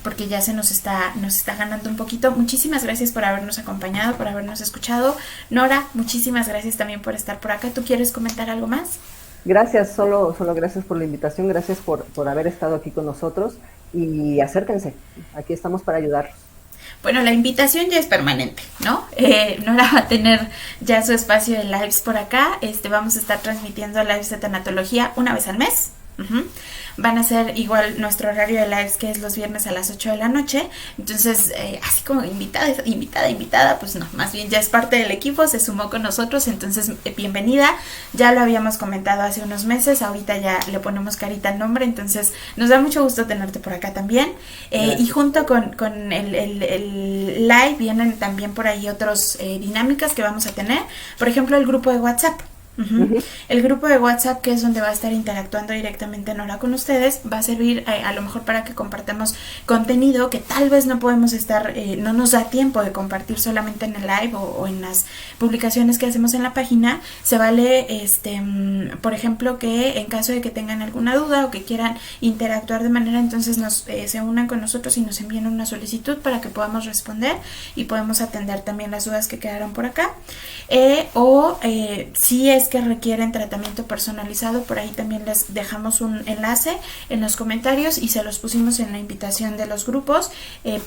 porque ya se nos está ganando un poquito. Muchísimas gracias por habernos acompañado, por habernos escuchado. Nora, muchísimas gracias también por estar por acá. ¿Tú quieres comentar algo más? Gracias, solo gracias por la invitación, gracias por haber estado aquí con nosotros y acérquense, aquí estamos para ayudarlos. Bueno, la invitación ya es permanente, ¿no? Nora va a tener ya su espacio de lives por acá. Vamos a estar transmitiendo lives de tanatología una vez al mes. Van a ser igual nuestro horario de lives, que es los viernes a las 8 de la noche. Entonces, así como invitada, pues no, más bien ya es parte del equipo, se sumó con nosotros. Entonces, bienvenida. Ya lo habíamos comentado hace unos meses, ahorita ya le ponemos carita al nombre. Entonces, nos da mucho gusto tenerte por acá también. Y junto con el live vienen también por ahí otras dinámicas que vamos a tener. Por ejemplo, el grupo de WhatsApp. El grupo de WhatsApp, que es donde va a estar interactuando directamente Nora con ustedes, va a servir a lo mejor para que compartamos contenido que tal vez no podemos estar, no nos da tiempo de compartir solamente en el live o en las publicaciones que hacemos en la página. Se vale, por ejemplo, que en caso de que tengan alguna duda o que quieran interactuar de manera, entonces se unan con nosotros y nos envían una solicitud para que podamos responder y podemos atender también las dudas que quedaron por acá. Si es que requieren tratamiento personalizado, por ahí también les dejamos un enlace en los comentarios y se los pusimos en la invitación de los grupos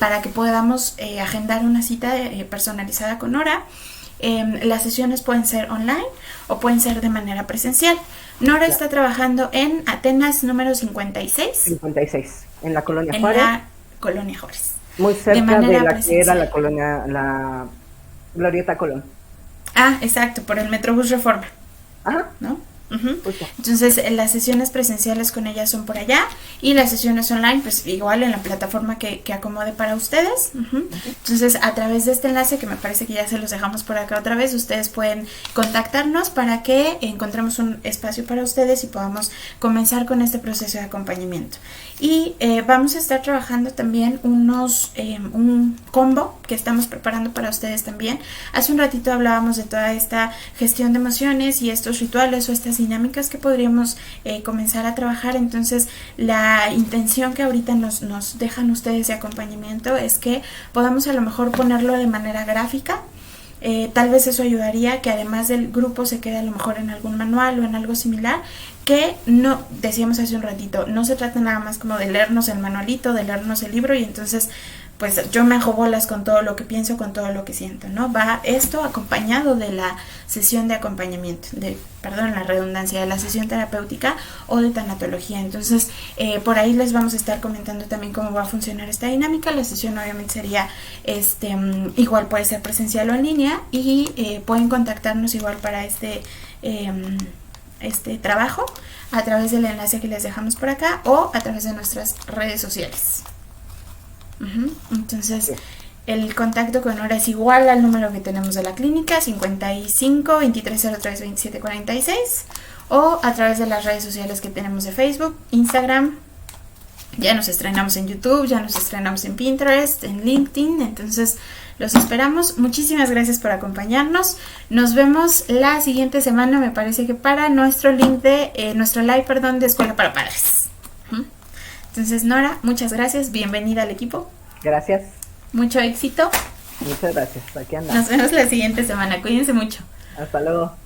para que podamos agendar una cita personalizada con Nora. Las sesiones pueden ser online o pueden ser de manera presencial. Nora está trabajando en Atenas número 56, en la Colonia Juárez. Muy cerca de la que era la colonia, la Glorieta Colón. Exacto, por el Metrobús Reforma. Ajá. ¿No? Entonces las sesiones presenciales con ella son por allá y las sesiones online pues igual en la plataforma que acomode para ustedes. Entonces a través de este enlace, que me parece que ya se los dejamos por acá otra vez, ustedes pueden contactarnos para que encontremos un espacio para ustedes y podamos comenzar con este proceso de acompañamiento. Y vamos a estar trabajando también un combo que estamos preparando para ustedes también. Hace un ratito hablábamos de toda esta gestión de emociones y estos rituales o estas dinámicas que podríamos comenzar a trabajar. Entonces la intención que ahorita nos dejan ustedes de acompañamiento es que podamos a lo mejor ponerlo de manera gráfica. Tal vez eso ayudaría que además del grupo se quede a lo mejor en algún manual o en algo similar, que no, decíamos hace un ratito, no se trata nada más como de leernos el manualito, de leernos el libro y entonces pues yo me hago bolas con todo lo que pienso, con todo lo que siento, ¿no? Va esto acompañado de la sesión de acompañamiento, la redundancia, de la sesión terapéutica o de tanatología. Entonces, por ahí les vamos a estar comentando también cómo va a funcionar esta dinámica. La sesión obviamente sería, igual puede ser presencial o en línea y pueden contactarnos igual para este trabajo a través del enlace que les dejamos por acá o a través de nuestras redes sociales. Entonces el contacto con Nora es igual al número que tenemos de la clínica, 55 2303 2746, o a través de las redes sociales que tenemos de Facebook, Instagram. Ya nos estrenamos en YouTube, ya nos estrenamos en Pinterest, en LinkedIn. Entonces los esperamos. Muchísimas gracias por acompañarnos. Nos vemos la siguiente semana, me parece que para nuestro live de Escuela para Padres. Entonces, Nora, muchas gracias. Bienvenida al equipo. Gracias. Mucho éxito. Muchas gracias. Aquí andamos. Nos vemos la siguiente semana. Cuídense mucho. Hasta luego.